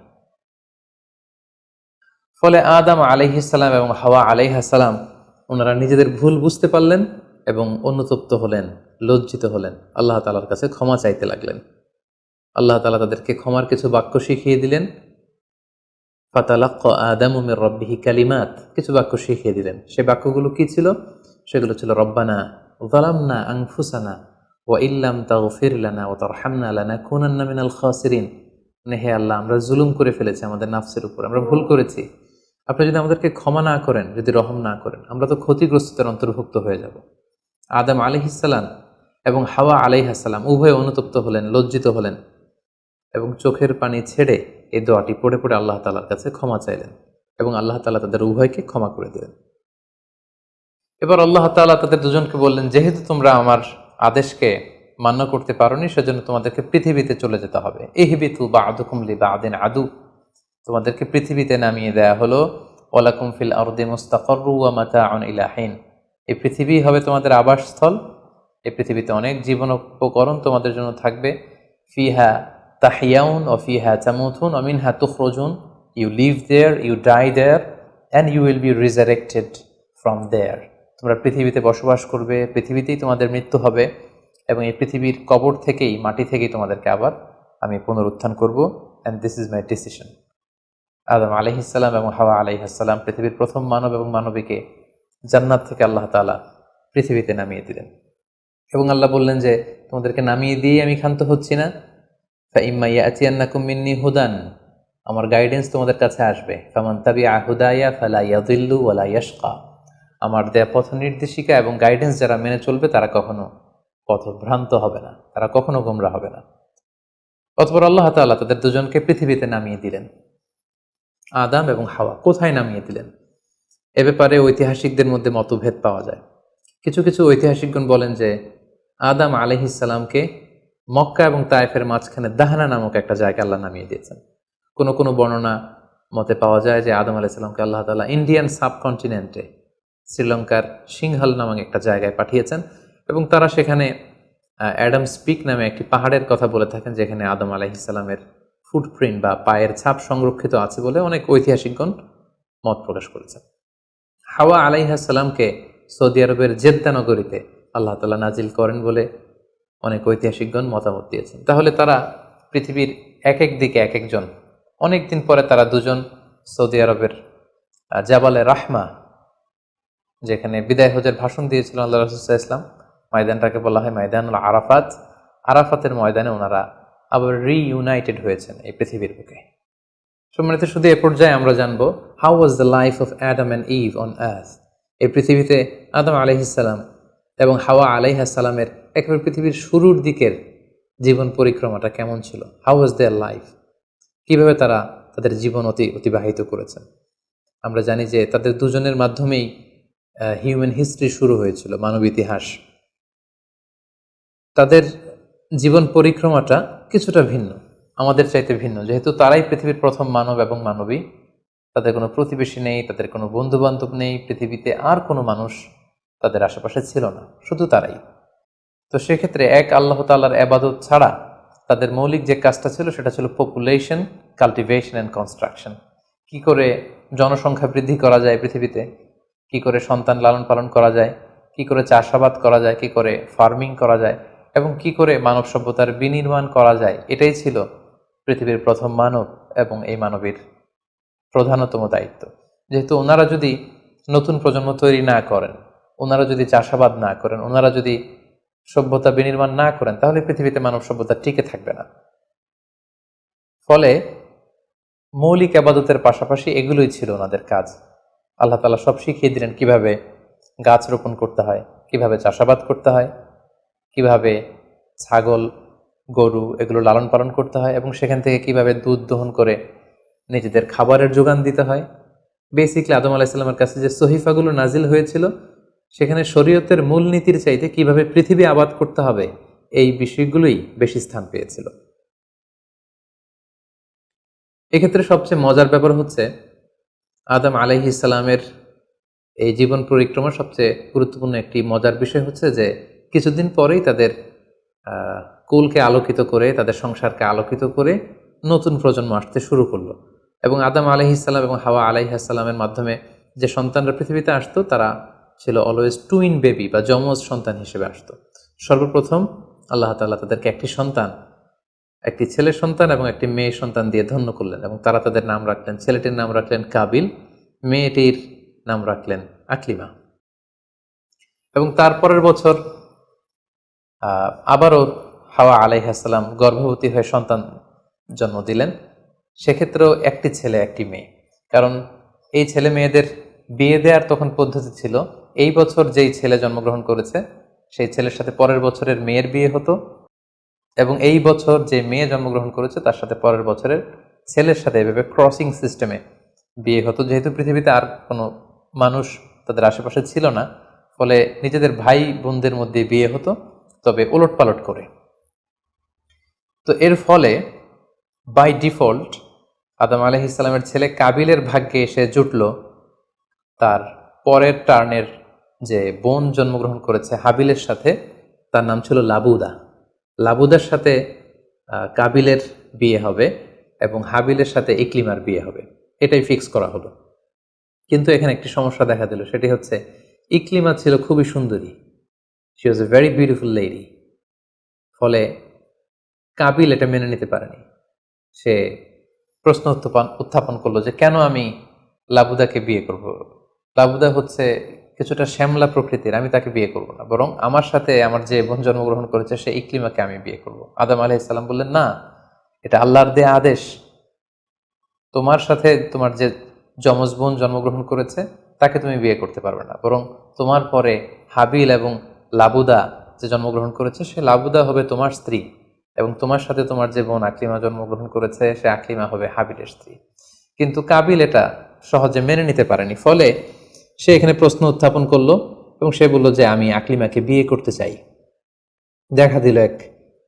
Speaker 1: ফলে আদম আলাইহিস সালাম এবং হাওয়া আলাইহিস সালাম ওনারা নিজেদের ভুল বুঝতে পারলেন এবং অনুতপ্ত হলেন, লজ্জিত হলেন, আল্লাহ তাআলার কাছে ক্ষমা চাইতে লাগলেন। আল্লাহ তাআলা তাদেরকে ক্ষমার কিছু বাক্য শিখিয়ে দিলেন। ফাতালাক্কা আদামু মির রাব্বিহি কালিমাত, কিছু বাক্য শিখিয়ে দিলেন। সেই বাক্যগুলো কি ছিল? সেগুলো ছিল রব্বানা যালামনা আনফুসানা ওয়া ইল্লাম তাগফির লানা ওয়া তারহামনা লানাকুনান্না মিনাল খাসিরিন, মানে হে আল্লাহ আমরা জুলুম করে ফেলেছি আমাদের নাফসের উপর, আমরা ভুল করেছি, আপনি যদি আমাদেরকে ক্ষমা না করেন, যদি রহম না করেন, আমরা তো ক্ষতিগ্রস্তদের অন্তর্ভুক্ত হয়ে যাব। আদম আলাইহিস সালাম এবং হাওয়া আলাইহিস সালাম উভয়ে অনুতপ্ত হলেন, লজ্জিত হলেন এবং চোখের পানি ছেড়ে এই দোয়াটি পড়ে পড়ে আল্লাহ তাআলার কাছে ক্ষমা চাইলেন, এবং আল্লাহ তাআলা তাদের উভয়কে ক্ষমা করে দিলেন। এবার আল্লাহ তাআলা তাদের দুজনকে বললেন, যেহেতু তোমরা আমার আদেশকে মান্য করতে পারোনি, সেজন্য তোমাদেরকে পৃথিবীতে চলে যেতে হবে। ইহবিতু বা'দুকুম লিবা'দিন আদু, তোমাদেরকে পৃথিবীতে নামিয়ে দেয়া হলো। ওয়ালাকুম ফিল আরদি মুস্তাকাররু ওয়া মাতাউন ইলা হিন, এই পৃথিবী হবে তোমাদের আবাসস্থল, এই পৃথিবীতে অনেক জীবন উপকরণ তোমাদের জন্য থাকবে। ফিহা তাহিয়াউন ও ফিহা তামুতুন ও মিনহা তুখরুজুন, you live there, you die there, and you will be resurrected from there. তোমরা পৃথিবীতে বসবাস করবে, পৃথিবীতেই তোমাদের মৃত্যু হবে, এবং এই পৃথিবীর কবর থেকেই, মাটি থেকেই তোমাদেরকে আবার আমি পুনরুত্থান করব, and this is my decision. Adam আলাইহিস সালাম এবং হাওয়া আলাইহিস সালাম পৃথিবীর প্রথম মানব এবং মানবীকে জান্নাত থেকে আল্লাহ তাআলা পৃথিবীতে নামিয়ে দিলেন, এবং আল্লাহ বললেন যে তোমাদেরকে নামিয়ে দিয়ে আমি ক্ষান্ত হচ্ছি না। ফাইম্মা ইয়াতিয়ান্নাকুম মিন্নি হুদান, আমার গাইডেন্স তোমাদের কাছে আসবে। ফামান তাবিআ হুদায়া ফালা ইয়াযিল্লু ওয়ালা ইয়াশকা, আমার দেয়া পথ নির্দেশিকা এবং গাইডেন্স যারা মেনে চলবে তারা কখনো পথভ্রান্ত হবে না, তারা কখনো গোমরা হবে না। অতঃপর আল্লাহ তাআলা তাদের দুজনকে পৃথিবীতে নামিয়ে দিলেন। আদম এবং হাওয়া কোথায় নামিয়ে দিলেন এ ব্যাপারে ঐতিহাসিকদের মধ্যে মতভেদ পাওয়া যায়। কিছু কিছু ঐতিহাসিকগণ বলেন যে আদম আলাইহিস সালামকে মক্কা এবং তায়েফের মাঝখানে দাহনা নামক একটা জায়গায় আল্লাহ নামিয়ে দিয়েছেন। কোনো কোনো বর্ণনা মতে পাওয়া যায় যে আদম আলাইহিস সালামকে আল্লাহ তাআলা ইন্ডিয়ান সাবকন্টিনেন্টে শ্রীলঙ্কার সিংহাল নামক একটা জায়গায় পাঠিয়েছেন, এবং তারা সেখানে অ্যাডামস পিক নামে একটি পাহাড়ের কথা বলে থাকেন, যেখানে আদম আলাইহিস সালামের ফুটপ্রিন্ট বা পায়ের ছাপ সংরক্ষিত আছে বলে অনেক ঐতিহাসিকগণ মত প্রকাশ করেছেন। হাওয়া আলাইহিস সালামকে সৌদি আরবের জেদ্দা নগরীতে আল্লাহ তাআলা নাজিল করেন বলে অনেক ঐতিহাসিকগণ মতামত দিয়েছেন। তাহলে তারা পৃথিবীর এক এক দিকে এক একজন, অনেক দিন পরে তারা দুজন সৌদি আরবের জাবালে রাহমা, যেখানে বিদায় হজের ভাষণ দিয়েছিল আল্লাহ রাসূল সাল্লাল্লাহু আলাইহি ওয়াসাল্লাম, ময়দানটাকে বলা হয় ময়দানুল আরাফাত, আরাফাতের ময়দানে ওনারা আবার রিইউনাইটেড হয়েছেন এই পৃথিবীর বুকে। সম্মানিত, শুধু এ পর্যায়ে আমরা জানবো how was the life of Adam and Eve on earth. এই পৃথিবীতে আদম আলাইহিস সালাম এবং হাওয়া আলাইহিস সালামের একেবারে পৃথিবীর শুরুর দিকের জীবন পরিক্রমাটা কেমন ছিল, হাউ ওয়াজ দেয়ার লাইফ, কিভাবে তারা তাদের জীবন অতিবাহিত করেছেন। আমরা জানি যে তাদের দুজনের মাধ্যমেই হিউম্যান হিস্ট্রি শুরু হয়েছিল, মানব ইতিহাস। তাদের জীবন পরিক্রমাটা কিছুটা ভিন্ন, আমাদের চাইতে ভিন্ন, যেহেতু তারাই পৃথিবীর প্রথম মানব এবং মানবী। তাদের কোনো প্রতিবেশী নেই, তাদের কোনো বন্ধু বান্ধব নেই, পৃথিবীতে আর কোনো মানুষ তাদের আশেপাশে ছিল না, শুধু তারাই। তো সেক্ষেত্রে এক আল্লাহ তাআলার ইবাদত ছাড়া তাদের মৌলিক যে কাজটা ছিল সেটা ছিল পপুলেশন, কাল্টিভেশন অ্যান্ড কনস্ট্রাকশন। কি করে জনসংখ্যা বৃদ্ধি করা যায় পৃথিবীতে, কি করে সন্তান লালন পালন করা যায়, কি করে চাষাবাদ করা যায়, কি করে ফার্মিং করা যায়, এবং কি করে মানব সভ্যতার বিনির্মাণ করা যায়, এটাই ছিল পৃথিবীর প্রথম মানব এবং এই মানবীর প্রধানতম দায়িত্ব। যেহেতু ওনারা যদি নতুন প্রজন্ম তৈরি না করেন, ওনারা যদি চাষাবাদ না করেন, ওনারা যদি সভ্যতা বিনির্মাণ না করেন, তাহলে পৃথিবীতে মানব সভ্যতা টিকে থাকবে না। ফলে মৌলিক আবাদতের পাশাপাশি এগুলোই ছিল ওনাদের কাজ। আল্লাহ তাআলা সব শিখিয়ে দিলেন কিভাবে গাছ রোপণ করতে হয়, কিভাবে চাষাবাদ করতে হয়, কিভাবে ছাগল গরু এগুলো লালন পালন করতে হয়, এবং সেখান থেকে কিভাবে দুধ দহন করে নিজেদের খাবারের যোগান দিতে হয়। বেসিকলি আদম আলাইহিস সালামের কাছে যে সহিফাগুলো নাজিল হয়েছিল, সেখানে শরীয়তের মূলনীতির চাইতে কিভাবে পৃথিবী আবাদ করতে হবে এই বিষয়গুলোই বেশি স্থান পেয়েছিল। এক্ষেত্রে সবচেয়ে মজার ব্যাপার হচ্ছে আদম আলাইহিস সালামের এই জীবন পরিক্রমার সবচেয়ে গুরুত্বপূর্ণ একটি মজার বিষয় হচ্ছে যে কিছুদিন পরেই তাদের কুলকে আলোকিত করে, তাদের সংসারকে আলোকিত করে নতুন প্রজন্ম আসতে শুরু করলো। এবং আদম আলাইহিস সালাম এবং হাওয়া আলাইহিস সালামের মাধ্যমে যে সন্তানরা পৃথিবীতে আসতো, তারা ছিল অলওয়েজ টুইন বেবি বা যমজ সন্তান হিসেবে আসতো। সর্বপ্রথম আল্লাহ তাআলা তাদেরকে একটি সন্তান, একটি ছেলে সন্তান এবং একটি মেয়ে সন্তান দিয়ে ধন্য করলেন, এবং তারা তাদের নাম রাখলেন, ছেলেটির নাম রাখলেন কাবিল, মেয়েটির নাম রাখলেন আকলিমা। এবং তারপরের বছর আবারও হাওয়া আলাইহিস সালাম গর্ভবতী হয়ে সন্তান জন্ম দিলেন। সেক্ষেত্রেও একটি ছেলে একটি মেয়ে, কারণ এই ছেলে মেয়েদের বিয়ে দেওয়ার তখন পদ্ধতি ছিল এই বছর যেই ছেলে জন্মগ্রহণ করেছে সেই ছেলের সাথে পরের বছরের মেয়ের বিয়ে হতো, এবং এই বছর যে মেয়ে জন্মগ্রহণ করেছে তার সাথে পরের বছরের ছেলের সাথে এভাবে ক্রসিং সিস্টেমে বিয়ে হতো। যেহেতু পৃথিবীতে আর কোনো মানুষ তাদের আশেপাশে ছিল না, ফলে নিজেদের ভাই বোনদের মধ্যে বিয়ে হতো, তবে ওলট পালট করে। তো এর ফলে বাই ডিফল্ট আদম আলাইহিস সালামের ছেলে কাবিলের ভাগ্যে এসে জুটল তার পরের টার্নের যে বোন জন্মগ্রহণ করেছে হাবিলের সাথে, তার নাম ছিল লাবুদা। লাবুদার সাথে কাবিলের বিয়ে হবে এবং হাবিলের সাথে ইকলিমার বিয়ে হবে, এটাই ফিক্স করা হলো। কিন্তু এখানে একটি সমস্যা দেখা দিল, সেটি হচ্ছে ইকলিমা ছিল খুবই সুন্দরী, she was a very beautiful lady. ফলে কাবিল এটা মেনে নিতে পারেনি। সে প্রশ্ন উত্থাপন করলো যে কেন আমি লাবুদাকে বিয়ে করব? লাবুদা হচ্ছে কিছুটা শ্যামলা প্রকৃতির, আমি তাকে বিয়ে করব না, বরং আমার সাথে আমার যে বোন জন্মগ্রহণ করেছে সে ইকলিমাকে আমি বিয়ে করব। আদম আলাইহিস সালাম বললেন, না, এটা আল্লাহর দেয়া আদেশ। তোমার সাথে তোমার যে যমজ বোন জন্মগ্রহণ করেছে তাকে তুমি বিয়ে করতে পারবে না, বরং তোমার পরে হাবিল এবং লাবুদা যে জন্মগ্রহণ করেছে সে লাবুদা হবে তোমার স্ত্রী, এবং তোমার সাথে তোমার যে বোন আকলিমা জন্মগ্রহণ করেছে সে আকলিমা হবে হাবিলের স্ত্রী। কিন্তু কাবিল এটা সহজে মেনে নিতে পারেনি, ফলে সে এখানে প্রশ্ন উত্থাপন করলো এবং সে বলল যে আমি আকলিমাকে বিয়ে করতে চাই। দেখা দিল এক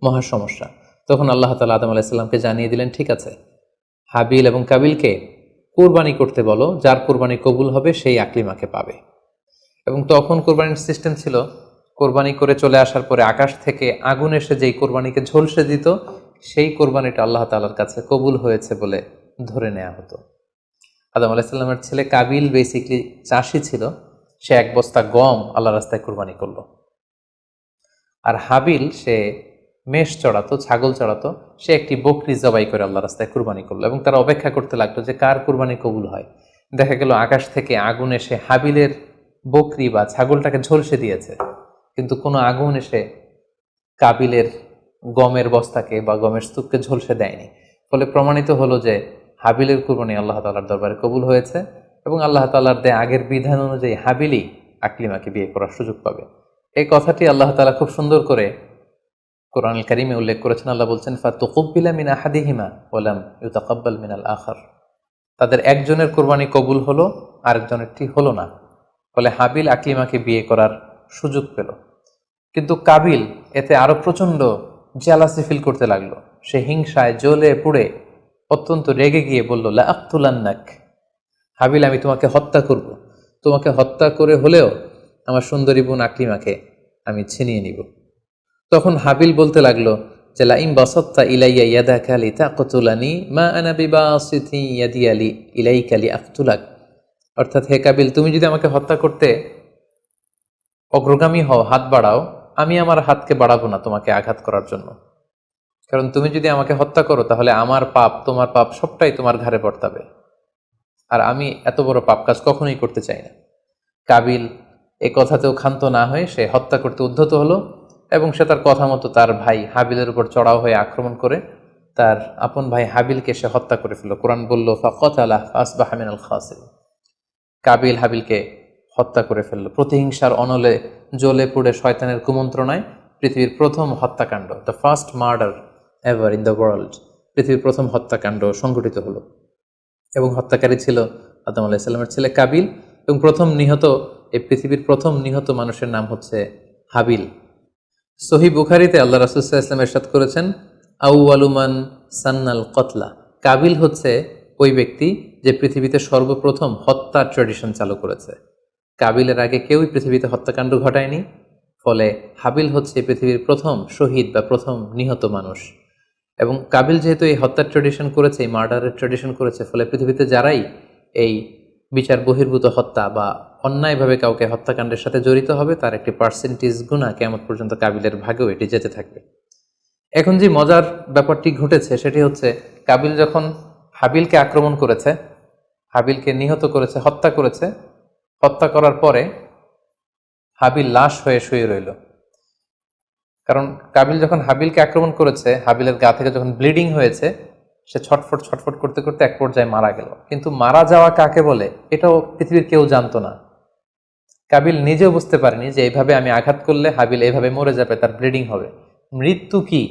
Speaker 1: মহা সমস্যা। তখন আল্লাহ তাআলা আদম আলাইহিস সালামকে জানিয়ে দিলেন, ঠিক আছে, হাবিল এবং কাবিলকে কোরবানি করতে বলো, যার কোরবানি কবুল হবে সেই আকলিমাকে পাবে। এবং তখন কোরবানির সিস্টেম ছিল, কোরবানি করে চলে আসার পরে আকাশ থেকে আগুন এসে যেই কোরবানিকে ঝলসে দিত, সেই কোরবানিটা আল্লাহ তাআলার কাছে কবুল হয়েছে বলে ধরে নেওয়া হতো। আদম আলাইহিস সালামের ছেলে কাবিল বেসিকলি চাষি ছিল, সে এক বস্তা গম আল্লাহ রাস্তায় কোরবানি করলো। আর হাবিল সে মেষ চড়াতো, ছাগল চড়াতো, সে একটি বকরি জবাই করে আল্লাহ রাস্তায় কুরবানি করলো, এবং তারা অপেক্ষা করতে লাগলো যে কার কুরবানি কবুল হয়। দেখা গেল আকাশ থেকে আগুন এসে হাবিলের বকরি বা ছাগলটাকে ঝলসে দিয়েছে, কিন্তু কোনো আগুন এসে কাবিলের গমের বস্তাকে বা গমের স্তূপকে ঝলসে দেয়নি। ফলে প্রমাণিত হলো যে হাবিলের কুরবানি আল্লাহ তাআলার দরবারে কবুল হয়েছে, এবং আল্লাহ তাআলার দেয়া আগের বিধান অনুযায়ী হাবিলই আকলিমাকে বিয়ে করার সুযোগ পাবে। এই কথাটি আল্লাহ তাআলা খুব সুন্দর করে কোরআনুল কারীমে উল্লেখ করেছেন। আল্লাহ বলছেন, ফাতুকুব্বিলা মিন আহাদিহিমা ওয়া লাম ইউতাকাব্বাল মিনাল আখার। তাদের একজনের কোরবানি কবুল হলো, আরেকজনেরটি হলো না। ফলে হাবিল আকলিমাকে বিয়ে করার সুযোগ পেল। কিন্তু কাবিল এতে আরো প্রচন্ড জেলাসি ফিল করতে লাগলো। সে হিংসায় জ্বলে পুড়ে অত্যন্ত রেগে গিয়ে বলল, লা আক্তুলান্নাক, হাবিল আমি তোমাকে হত্যা করব, তোমাকে হত্যা করে হলেও আমার সুন্দরী বোন আকলিমাকে আমি ছিনিয়ে নিব। তখন হাবিল বলতে লাগলো যে লাইম বাসাত্তা ইলাইয়া ইয়াদাকা লিতাকতুলানি মা আনা বিবাসিতি ইয়াদি আলি ইলাইকা লিআকতুলাক। অর্থাৎ, হে কাবিল, তুমি যদি আমাকে হত্যা করতে অগ্রগামী হও, হাত বাড়াও, আমি আমার হাতকে বাড়াবো না তোমাকে আঘাত করার জন্য। কারণ তুমি যদি আমাকে হত্যা করো তাহলে আমার পাপ, তোমার পাপ সবটাই তোমার ঘাড়ে বর্তাবে, আর আমি এত বড় পাপ কাজ কখনোই করতে চাই না। কাবিল এই কথাতেও ক্ষান্ত না হয়ে সে হত্যা করতে উদ্ধত হলো এবং সে তার কথা মতো তার ভাই হাবিলের উপর চড়াও হয়ে আক্রমণ করে তার আপন ভাই হাবিলকে সে হত্যা করে ফেলল। কোরআন বলল ফাকাতালা ফাসবাহা মিনাল খাসিরিন। কাবিল হাবিলকে হত্যা করে ফেলল প্রতিহিংসার অনলে জ্বলে পুড়ে শয়তানের কুমন্ত্রণায়। পৃথিবীর প্রথম হত্যাকাণ্ড, the first murder ever in the world, পৃথিবীর প্রথম হত্যাকাণ্ড সংঘটিত হলো এবং হত্যাকারী ছিল আদম আলাইহিসসালামের ছেলে কাবিল এবং এই পৃথিবীর প্রথম নিহত মানুষের নাম হচ্ছে হাবিল। সহিহ বুখারীতে আল্লাহ রাসূল সাল্লাল্লাহু আলাইহি ওয়াসাল্লাম ইরশাদ করেছেন, আউয়ালু মান সান্নাল কতলা। কাবিল হচ্ছে ওই ব্যক্তি যে পৃথিবীতে সর্বপ্রথম হত্যার ট্র্যাডিশন চালু করেছে। কাবিলের আগে কেউই পৃথিবীতে হত্যাকাণ্ড ঘটায়নি, ফলে হাবিল হচ্ছে পৃথিবীর প্রথম শহীদ বা প্রথম নিহত মানুষ। এবং কাবিল যেহেতু এই হত্যার ট্র্যাডিশন করেছে, এই মার্ডারের ট্র্যাডিশন করেছে, ফলে পৃথিবীতে যারাই এই বিচার বহির্ভূত হত্যা বা অন্যায়ভাবে কাউকে হত্যাকাণ্ডের সাথে জড়িত হবে তার একটি পার্সেন্টেজ গুণা কিয়ামত পর্যন্ত কাবিলের ভাগেও এটি যেতে থাকবে। এখন যে মজার ব্যাপারটি ঘটেছে সেটি হচ্ছে, কাবিল যখন হাবিলকে আক্রমণ করেছে, হাবিলকে নিহত করেছে, হত্যা করেছে, হত্যা করার পরে হাবিল লাশ হয়ে শুয়ে রইল। কারণ কাবিল যখন হাবিলকে আক্রমণ করেছে, হাবিলের গা থেকে যখন ব্লিডিং হয়েছে, সে ছটফট ছটফট করতে করতে এক পর্যায়ে মারা গেল। কিন্তু মারা যাওয়া কাকে বলে এটাও পৃথিবীর কেউ জানতো না। কাবিল নিজেও বুঝতে পারেনি যে এইভাবে আমি আঘাত করলে হাবিল এইভাবে মরে যাবে, তার ব্লিডিং হবে। মৃত্যু কি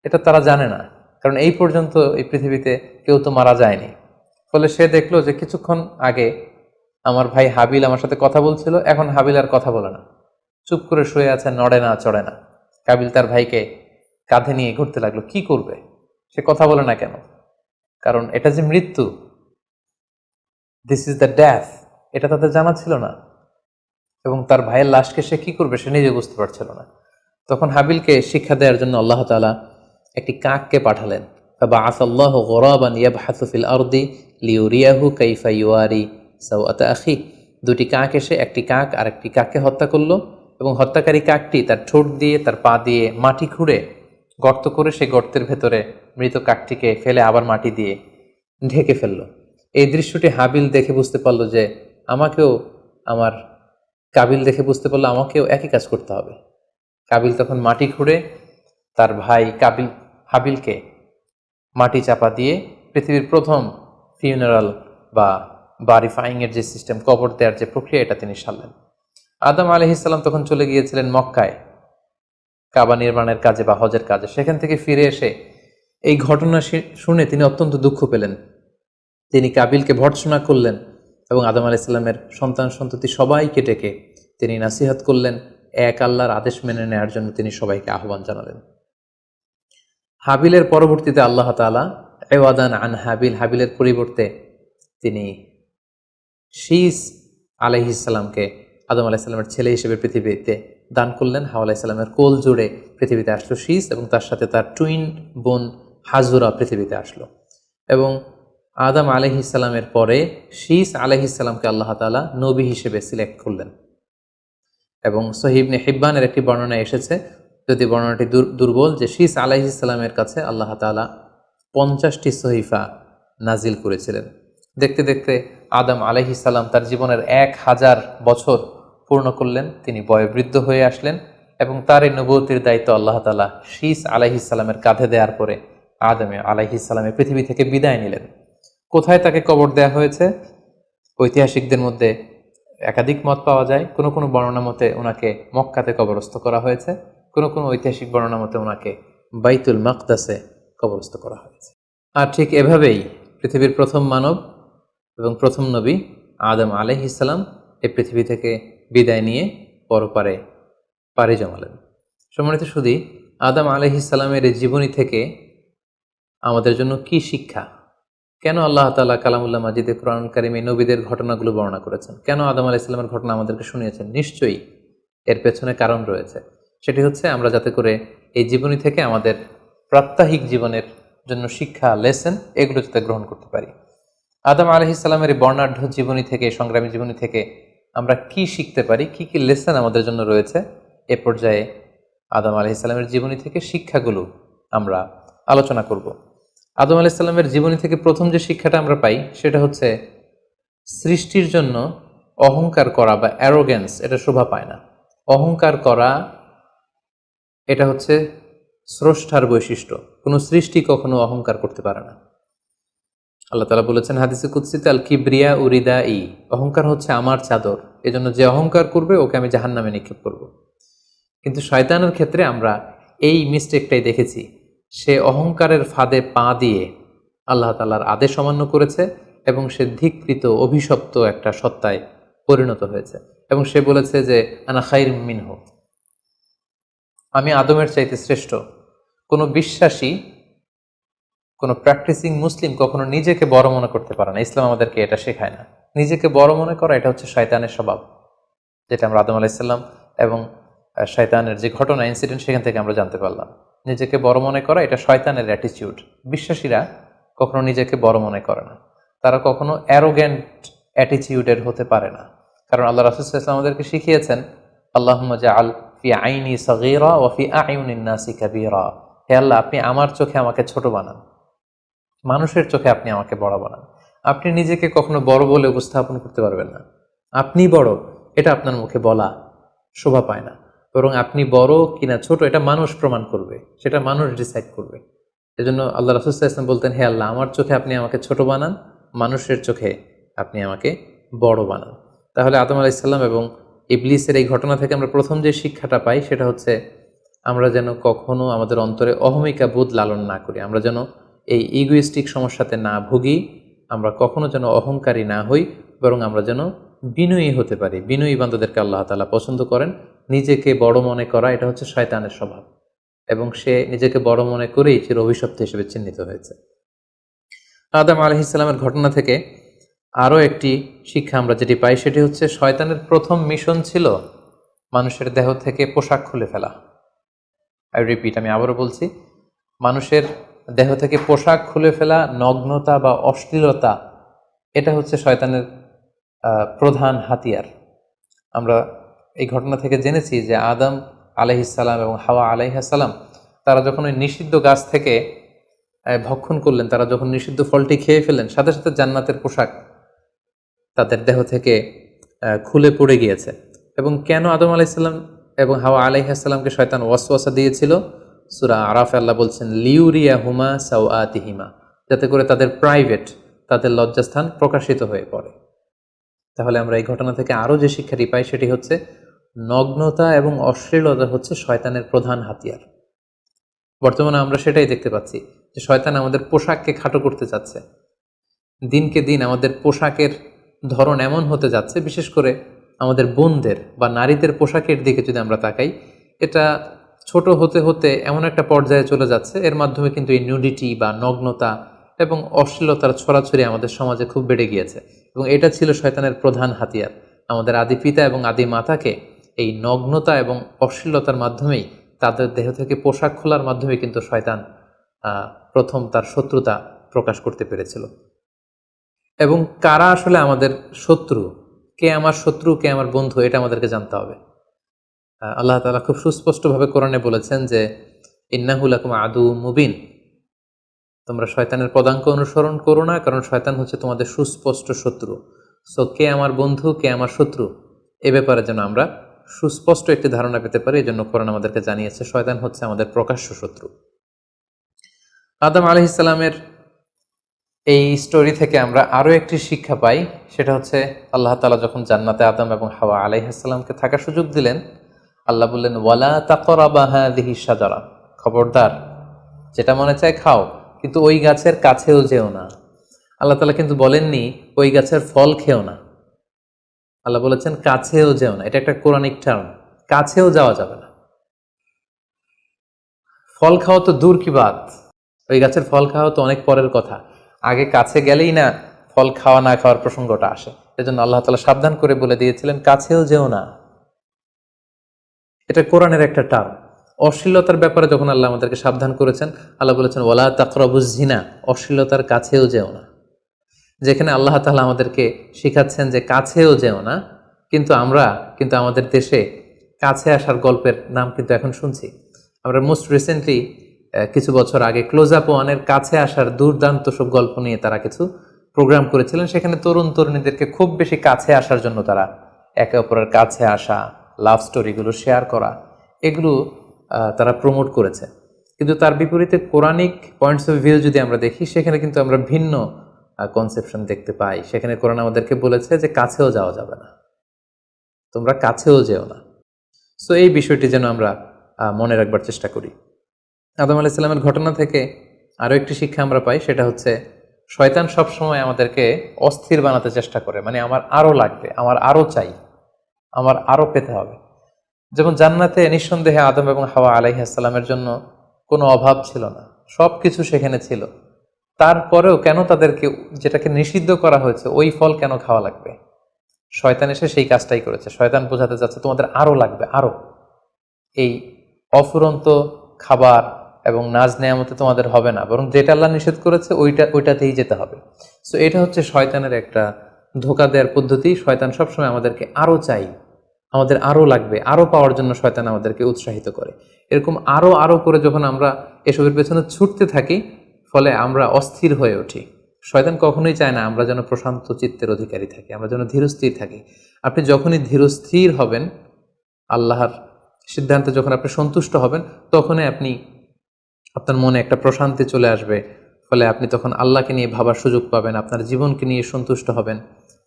Speaker 1: এটা তারা জানে না, কারণ এই পর্যন্ত এই পৃথিবীতে কেউ তো মারা যায়নি। ফলে সে দেখলো যে কিছুক্ষণ আগে আমার ভাই হাবিল আমার সাথে কথা বলছিল, এখন হাবিল আর কথা বলে না, চুপ করে শুয়ে আছে, নড়ে না চড়ে না। কাবিল তার ভাইকে কাঁধে নিয়ে ঘুরতে লাগলো। কি করবে? সে কথা বলে না কেন? কারণ এটা যে মৃত্যু, দিস ইজ দ্য ডেথ, এটা তাদের জানা ছিল না। এবং তার ভাইয়ের লাশকে সে কি করবে সে নিজে বুঝতে পারছিল না। তখন হাবিলকে শিক্ষা দেওয়ার জন্য আল্লাহ তাআলা একটি কাককে পাঠালেন। ফাবাআসাল্লাহু গুরাবান ইয়াবহাসু ফিল আরদি লিউরিয়াহু কাইফা ইউয়ারি সাওআতা আখি। দুটি কাক এসে একটি কাক আর একটি কাককে হত্যা করলো এবং হত্যাকারী কাকটি তার ঠোঁট দিয়ে তার পা দিয়ে মাটি খুঁড়ে গর্ত করে সেই গর্তের ভেতরে মৃত কাকটিকে ফেলে আবার মাটি দিয়ে ঢেকে ফেললো। এই দৃশ্যটি হাবিল দেখে বুঝতে পারলো যে আমার কাবিল দেখে বুঝতে পারলো আমাকেও একই কাজ করতে হবে। কাবিল তখন মাটি খুঁড়ে তার ভাই হাবিলকে মাটি চাপা দিয়ে পৃথিবীর প্রথম ফিউনারাল বা বারিফাইংয়ের যে সিস্টেম, কবর দেওয়ার যে প্রক্রিয়া, এটা তিনি সারলেন। আদম আলাইহিসসালাম তখন চলে গিয়েছিলেন মক্কায় কাবা নির্মাণের কাজে বা হজের কাজে। সেখান থেকে ফিরে এসে এই ঘটনা শুনে তিনি অত্যন্ত দুঃখ পেলেন। তিনি কাবিলকে ভর্ৎসনা করলেন এবং আদম আলাইহিসসালামের সন্তান সন্ততি সবাইকে ডেকে তিনি নাসিহত করলেন, এক আল্লাহর আদেশ মেনে নেওয়ার জন্য তিনি সবাইকে আহ্বান জানালেন। হাবিলের পরবর্তীতে আল্লাহ তাআলা এওয়াদান আন হাবিলের পরিবর্তে তিনি শীস আলাইহিসসালামকে আদম আলাইহিসসালামের ছেলে হিসেবে পৃথিবীতে দান করলেন। হাওয়া আলাইহিসসালামের কোল জুড়ে পৃথিবীতে আসলো শীস এবং তার সাথে তার টুইন বোন হাজুরা পৃথিবীতে আসলো। এবং আদম আলাইহিসসালামের পরে শীস আলাইহিসসালামকে আল্লাহ তাআলা নবী হিসেবে সিলেক্ট করলেন। এবং সহিহ ইবনে হিব্বানের একটি বর্ণনা এসেছে, যদি বর্ণনাটি দুর্বল, যে শীস আলাইহিসসালামের কাছে আল্লাহ তাআলা 50টি সহিফা নাজিল করেছিলেন। দেখতে দেখতে আদম আলাইহিসসালাম তার জীবনের 1000 বছর পূর্ণ করলেন। তিনি বয়োবৃদ্ধ হয়ে আসলেন এবং তার এই নবুয়তির দায়িত্ব আল্লাহ তাআলা শীস আলাইহিসসালামের কাঁধে দেওয়ার পরে আদম আলাইহিসসালামের পৃথিবী থেকে বিদায় নিলেন। কোথায় তাকে কবর দেওয়া হয়েছে? ঐতিহাসিকদের মধ্যে একাধিক মত পাওয়া যায়। কোনো কোনো বর্ণনা মতে ওনাকে মক্কাতে কবরস্থ করা হয়েছে, কোনো কোনো ঐতিহাসিক বর্ণনা মতে ওনাকে বাইতুল মাকদাসে কবরস্থ করা হয়েছে। আর ঠিক এভাবেই পৃথিবীর প্রথম মানব এবং প্রথম নবী আদম আলাইহিসসালাম এই পৃথিবী থেকে বিদায় নিয়ে পরপারে পাড়ি জমালেন। সম্মানিত সুধী, আদম আলাইহিসসালামের এই জীবনী থেকে আমাদের জন্য কি শিক্ষা? কেন আল্লাহ তাআলা কালামুল্লাহ মাজিদে কুরআনুল কারীমে নবীদের ঘটনাগুলো বর্ণনা করেছেন? কেন আদম আলাইহিসসালামের ঘটনা আমাদেরকে শুনিয়েছেন? নিশ্চয়ই এর পেছনে কারণ রয়েছে। সেটি হচ্ছে আমরা যাতে করে এই জীবনী থেকে আমাদের প্রাত্যহিক জীবনের জন্য শিক্ষা, লেসন, এগুলো যাতে গ্রহণ করতে পারি। আদম আলাইহিসসালামের এই বর্ণাঢ্য জীবনী থেকে, সংগ্রামী জীবনী থেকে আমরা কি শিখতে পারি, কি কি লেসন আমাদের জন্য রয়েছে, এ পর্যায়ে আদম আলাইহিসসালামের জীবনী থেকে শিক্ষাগুলো আমরা আলোচনা করব। আদম আলাইহিসসালামের জীবনী থেকে প্রথম যে শিক্ষাটা আমরা পাই সেটা হচ্ছে সৃষ্টির জন্য অহংকার করা বা অ্যারোগেন্স এটা শোভা পায় না। অহংকার করা এটা হচ্ছে স্রষ্টার বৈশিষ্ট্য। কোনো সৃষ্টি কখনো অহংকার করতে পারে না। আল্লাহ তাআলা বলেছেন হাদিসে কুদসিতে, আল কিবরিয়া উরিদা ই, অহংকার হচ্ছে আমার চাদর, এজন্য যে অহংকার করবে ওকে আমি জাহান্নামে নিক্ষেপ করব। কিন্তু শয়তানের ক্ষেত্রে আমরা এই মিস্টেকটাই দেখেছি। সে অহংকারের ফাঁদে পা দিয়ে আল্লাহ তাআলার আদেশ অমান্য করেছে এবং সে ধিক্কৃত অভিশপ্ত একটা সত্তায় পরিণত হয়েছে এবং সে বলেছে যে আনা খাইর মিনহু, আমি আদমের চাইতে শ্রেষ্ঠ। কোনো বিশ্বাসী, কোনো প্র্যাকটিসিং মুসলিম কখনো নিজেকে বড় মনে করতে পারে না। ইসলাম আমাদেরকে এটা শেখায় না। নিজেকে বড় মনে করা এটা হচ্ছে শয়তানের স্বভাব, যেটা আমরা আদম আলাইহিস সালাম এবং শয়তানের যে ঘটনা ইনসিডেন্ট সেখান থেকে আমরা জানতে পারলাম। নিজেকে বড় মনে করা এটা শয়তানের অ্যাটিটিউড। বিশ্বাসীরা কখনো নিজেকে বড় মনে করে না, তারা কখনো অ্যারোগ্যান্ট অ্যাটিটিউডের হতে পারে না। কারণ আল্লাহ রাসূল সাল্লাল্লাহু আলাইহি ওয়াসাল্লাম আমাদেরকে শিখিয়েছেন, আল্লাহুম্মা জাআল ফি আইনি সাগীরা ওয়া ফি আ'ইউনিন নাসি কাবীরা, হে আল্লাহ আপনি আমার চোখে আমাকে ছোট বানান, মানুষের চোখে আপনি আমাকে বড় বানান। আপনি নিজেকে কখনো বড় বলে উপস্থাপন করতে পারবেন না। আপনি বড় এটা আপনার মুখে বলা শোভা পায় না, বরং আপনি বড় কিনা ছোট এটা মানুষ প্রমাণ করবে, সেটা মানুষ ডিসাইড করবে। এজন্য আল্লাহ রাসূল সাল্লাল্লাহু আলাইহি ওয়াসাল্লাম বলতেন, হে আল্লাহ আমার চোখে আপনি আমাকে ছোট বানান, মানুষের চোখে আপনি আমাকে বড় বানান। তাহলে আদম আলাইহিস সালাম এবং ইবলিসের এই ঘটনা থেকে আমরা প্রথম যে শিক্ষাটা পাই সেটা হচ্ছে আমরা যেন কখনো আমাদের অন্তরে অহমিকা বোধ লালন না করি, আমরা যেন এই ইগোইস্টিক সমস্যাতে না ভুগি, আমরা কখনো যেন অহংকারী না হই, বরং আমরা যেন বিনয়ী হতে পারি। বিনয়ী বান্দাদেরকে আল্লাহ তাআলা পছন্দ করেন। নিজেকে বড় মনে করা এটা হচ্ছে শয়তানের স্বভাব এবং সে নিজেকে বড় মনে করেই চির অভিশপ্ত হিসেবে চিহ্নিত হয়েছে। আদম আলাইহিস সালামের ঘটনা থেকে আরও একটি শিক্ষা আমরা যেটি পাই সেটি হচ্ছে শয়তানের প্রথম মিশন ছিল মানুষের দেহ থেকে পোশাক খুলে ফেলা। আই রিপিট, আমি আবারও বলছি, মানুষের দেহ থেকে পোশাক খুলে ফেলা, নগ্নতা বা অশ্লীলতা, এটা হচ্ছে শয়তানের প্রধান হাতিয়ার। আমরা এই ঘটনা থেকে জেনেছি যে আদম আলাইহিস সালাম এবং হাওয়া আলাইহিস সালাম তারা যখন ওই নিষিদ্ধ গাছ থেকে ভক্ষণ করলেন, তারা যখন নিষিদ্ধ ফলটি খেয়ে ফেলেন, সাথে সাথে জান্নাতের পোশাক তাদের দেহ থেকে খুলে পড়ে গিয়েছে। এবং কেন আদম আলাইহিস সালাম এবং হাওয়া আলাইহিস সালামকে শয়তান ওয়াসওয়াসা দিয়েছিল? সূরা আরাফে আল্লাহ বলছেন, লিউরিয়াহুমা সাওআতিহিমা, যাতে করে তাদের প্রাইভেট, তাদের লজ্জাস্থান প্রকাশিত হয়ে পড়ে। তাহলে আমরা এই ঘটনা থেকে আরও যে শিক্ষাটি পাই সেটি হচ্ছে নগ্নতা এবং অশ্লীলতা হচ্ছে শয়তানের প্রধান হাতিয়ার। বর্তমানে আমরা সেটাই দেখতে পাচ্ছি যে শয়তান আমাদের পোশাককে খাটো করতে চাচ্ছে। দিনকে দিন আমাদের পোশাকের ধরন এমন হতে যাচ্ছে, বিশেষ করে আমাদের বোনদের বা নারীদের পোশাকের দিকে যদি আমরা তাকাই, এটা ছোট হতে হতে এমন একটা পর্যায়ে চলে যাচ্ছে, এর মাধ্যমে কিন্তু এই নিউডিটি বা নগ্নতা এবং অশ্লীলতার ছড়াছড়ি আমাদের সমাজে খুব বেড়ে গিয়েছে। এবং এটা ছিল শয়তানের প্রধান হাতিয়ার। আমাদের আদি পিতা এবং আদি মাতাকে এই নগ্নতা এবং অশ্লীলতার মাধ্যমেই, তাদের দেহ থেকে পোশাক খোলার মাধ্যমে কিন্তু শয়তান প্রথম তার শত্রুতা প্রকাশ করতে পেরেছিল। এবং কারা আসলে আমাদের শত্রু, কে আমার শত্রু কে আমার বন্ধু, এটা আমাদেরকে জানতে হবে। আল্লাহ তাআলা খুব সুস্পষ্টভাবে কোরআনে বলেছেন যে ইন্নাহু লাকুম আদু মুবিন, তোমরা শয়তানের পদাঙ্ক অনুসরণ করো না, কারণ শয়তান হচ্ছে তোমাদের সুস্পষ্ট শত্রু। সো কে আমার বন্ধু কে আমার শত্রু, এ ব্যাপারে যেন আমরা সুস্পষ্ট একটি ধারণা পেতে পারি, এই জন্য কোরআন আমাদেরকে জানিয়েছে শয়তান হচ্ছে আমাদের প্রকাশ্য শত্রু। আদম আলাইহিস সালামের এই স্টোরি থেকে আমরা আরও একটি শিক্ষা পাই, সেটা হচ্ছে আল্লাহ তাআলা যখন জান্নাতে আদম এবং হাওয়া আলাইহিস সালামকে থাকার সুযোগ দিলেন, আল্লাহ বললেন ওয়ালা তাকরাবা হাযিহি শাজারা, খবরদার যেটা মনে চায় খাও, কিন্তু ওই গাছের কাছেও যেও না। আল্লাহ তাআলা কিন্তু বলেননি ওই গাছের ফল খেও না, আল্লাহ বলেছেন কাছেও যেও না। এটা একটা কোরআনিক টার্ম, কাছেও যাওয়া যাবে না। ফল খাওয়া তো দূর কি বাত, ওই গাছের ফল খাওয়া তো অনেক পরের কথা, আগে কাছে গেলেই না ফল খাওয়া না খাওয়ার প্রসঙ্গটা আসে। এজন্য আল্লাহ তাআলা সাবধান করে বলে দিয়েছিলেন কাছেও যেও না। এটা কোরআনের একটা টার্ম। অশ্লীলতার ব্যাপারে যখন আল্লাহ আমাদেরকে সাবধান করেছেন, আল্লাহ বলেছেন ওয়ালা তাকরাবুজ জিনা, অশ্লীলতার কাছেও যেও না। যেখানে আল্লাহ তাআলা আমাদেরকে শিখাচ্ছেন যে কাছেও যেও না, কিন্তু আমরা আমাদের দেশে কাছে আসার গল্পের নাম কিন্তু এখন শুনছি। আমরা মোস্ট রিসেন্টলি কিছু বছর আগে ক্লোজ আপ ওয়ানের কাছে আসার দুর্দান্ত সব গল্প নিয়ে তারা কিছু প্রোগ্রাম করেছিলেন, সেখানে তরুণ তরুণীদেরকে খুব বেশি কাছে আসার জন্য তারা একে অপরের কাছে আসা, লাভ স্টোরিগুলো শেয়ার করা, এগুলো তারা প্রমোট করেছে। কিন্তু তার বিপরীতে কোরআনিক পয়েন্টস অফ ভিউ যদি আমরা দেখি, সেখানে কিন্তু আমরা ভিন্ন কনসেপশন দেখতে পাই। সেখানে কোরআন আমাদেরকে বলেছে যে কাছেও যাওয়া যাবে না, তোমরা কাছেও যেও না। সো এই বিষয়টি যেন আমরা মনে রাখবার চেষ্টা করি। আদম আলাইহিস সালামের ঘটনা থেকে আরও একটি শিক্ষা আমরা পাই, সেটা হচ্ছে শয়তান সবসময় আমাদেরকে অস্থির বানাতে চেষ্টা করে। মানে আমার আরও লাগবে, আমার আরও চাই, আমার আরও পেতে হবে। যেমন জান্নাতে নিঃসন্দেহে আদম এবং হাওয়া আলাইহিস সালামের জন্য কোনো অভাব ছিল না, সব কিছু সেখানে ছিল। তারপরেও কেন তাদেরকে, যেটাকে নিষিদ্ধ করা হয়েছে, ওই ফল কেন খাওয়া লাগবে? শয়তান এসে সেই কাজটাই করেছে। শয়তান বোঝাতে চাচ্ছে তোমাদের আরও লাগবে, আরও। এই অফুরন্ত খাবার এবং নাজ নেয়ামতে তোমাদের হবে না, বরং যেটা আল্লাহ নিষেধ করেছে ওইটাতেই যেতে হবে। সো এটা হচ্ছে শয়তানের একটা ধোঁকা দেওয়ার পদ্ধতি। শয়তান সবসময় আমাদেরকে আরও চাই, আমাদের আরও লাগবে, আরও পাওয়ার জন্য শয়তান আমাদেরকে উৎসাহিত করে। এরকম আরও আরও করে যখন আমরা এসবের পেছনে ছুটতে থাকি, ফলে আমরা অস্থির হয়ে উঠি। শয়তান কখনোই চায় না আমরা যেন প্রশান্ত চিত্তের অধিকারী থাকি, আমরা যেন ধীরস্থির থাকি। আপনি যখনই ধীরস্থির হবেন, আল্লাহর সিদ্ধান্তে যখন আপনি সন্তুষ্ট হবেন, তখনই আপনার মনে একটা প্রশান্তি চলে আসবে। ফলে আপনি তখন আল্লাহকে নিয়ে ভাবার সুযোগ পাবেন, আপনার জীবনকে নিয়ে সন্তুষ্ট হবেন।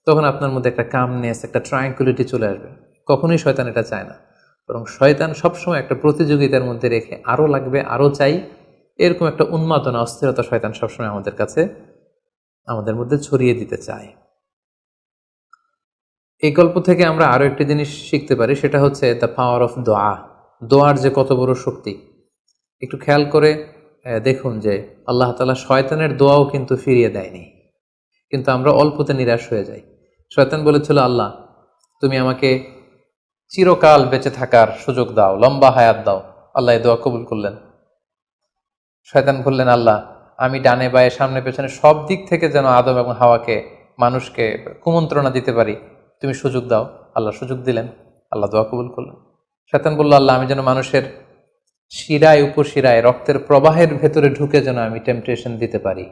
Speaker 1: তখন আপনার মধ্যে একটা কামনেস, একটা ট্রায়াঙ্কুলিটি চলে আসবে। কখনোই শয়তান এটা চায় না, বরং শয়তান সবসময় একটা প্রতিযোগিতার মধ্যে রেখে আরও লাগবে, আরও চাই, এরকম একটা উন্মাদনা, অস্থিরতা শয়তান সবসময় আমাদের মধ্যে ছড়িয়ে দিতে চায়। এই গল্প থেকে আমরা আরও একটি জিনিস শিখতে পারি, সেটা হচ্ছে দ্য পাওয়ার অফ দোয়া। দোয়ার যে কত বড় শক্তি। একটু খেয়াল করে দেখুন যে আল্লাহ তাআলা শয়তানের দোয়াও কিন্তু ফিরিয়ে দেয়নি, কিন্তু আমরা অল্পতে নিরাশ হয়ে যাই। শয়তান বলেছিল, আল্লাহ তুমি আমাকে চিরকাল বেঁচে থাকার সুযোগ দাও, লম্বা হায়াত দাও। আল্লাহ এই দোয়া কবুল করলেন। শয়তান বললেন, আল্লাহ আমি ডানে বায়ে সামনে পেছনে সব দিক থেকে যেন আদম এবং হাওয়াকে, মানুষকে কুমন্ত্রণা দিতে পারি, তুমি সুযোগ দাও। আল্লাহ সুযোগ দিলেন, আল্লাহ দোয়া কবুল করলেন। শয়তান বলল, আল্লাহ আমি যেন মানুষের শিরায় উপশিরায় রক্তের প্রবাহের ভেতরে ঢুকে যেন আমি টেম্পটেশন দিতে পারি।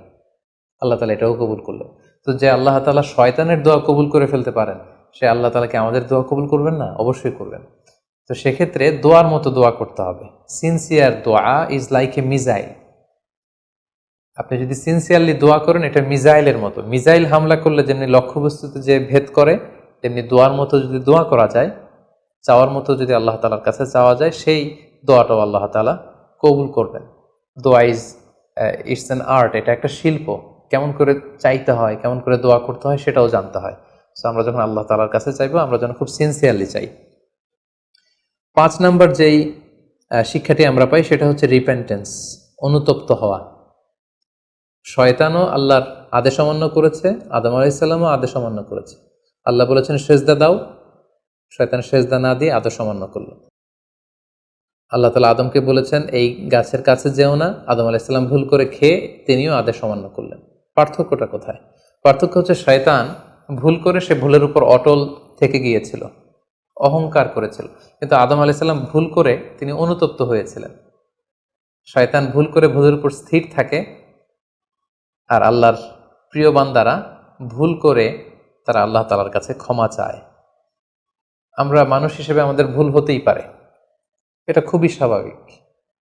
Speaker 1: আল্লাহ তাআলা এটাও কবুল করলেন। তো যে আল্লাহ তাআলা শয়তানের দোয়া কবুল করে ফেলতে পারেন, সে আল্লাহ তাআলাকে আমাদের দোয়া কবুল করবেন না? অবশ্যই করবেন। তো সেক্ষেত্রে দোয়ার মতো দোয়া করতে হবে। সিনসিয়ার দোয়া ইজ লাইক এ মিজাইল। আপনি যদি সিনসিয়ারলি দোয়া করেন, এটা মিজাইলের মতো। মিজাইল হামলা করলে যেমনি লক্ষ্যবস্তুতে যে ভেদ করে, তেমনি দোয়ার মতো যদি দোয়া করা যায়, চাওয়ার মতো যদি আল্লাহ তাআলার কাছে চাওয়া যায়, সেই দোয়াটাও আল্লাহ তাআলা কবুল করবেন। দোয়া ইটস অ্যান আর্ট, এটা একটা শিল্প। কেমন করে চাইতে হয়, কেমন করে দোয়া করতে হয়, সেটাও জানতে হয়। সো আমরা যখন আল্লাহ তাআলার কাছে চাইবো, আমরা যেন খুব সিনসিয়ারলি চাই। 5 নম্বর যেই শিক্ষাটি আমরা পাই, সেটা হচ্ছে রিপেন্টেন্স, অনুতপ্ত হওয়া। শয়তানও আল্লাহর আদেশ অমান্য করেছে, আদম আলাইহিস সালামও আদেশ অমান্য করেছে। আল্লাহ বলেছেন সেজদা দাও, শয়তান সেজদা না দিয়ে আদেশ অমান্য করলো। আল্লাহ তাআলা আদমকে বলেছেন এই গাছের কাছে যেও না, আদম আলাইহিস সালাম ভুল করে খেয়ে তিনিও আদেশ অমান্য করলেন। পার্থক্যটা কোথায়? পার্থক্য হচ্ছে শয়তান ভুল করে সে ভুলের উপর অটল থেকে গিয়েছিল, অহংকার করেছিল। কিন্তু আদম আলাইহিস সালাম ভুল করে তিনি অনুতপ্ত হয়েছিলেন। শয়তান ভুল করে ভুলের উপর স্থির থাকে, আর আল্লাহর প্রিয় বান্দারা ভুল করে তারা আল্লাহ তাআলার কাছে ক্ষমা চায়। আমরা মানুষ হিসেবে আমাদের ভুল হতেই পারে, এটা খুবই স্বাভাবিক।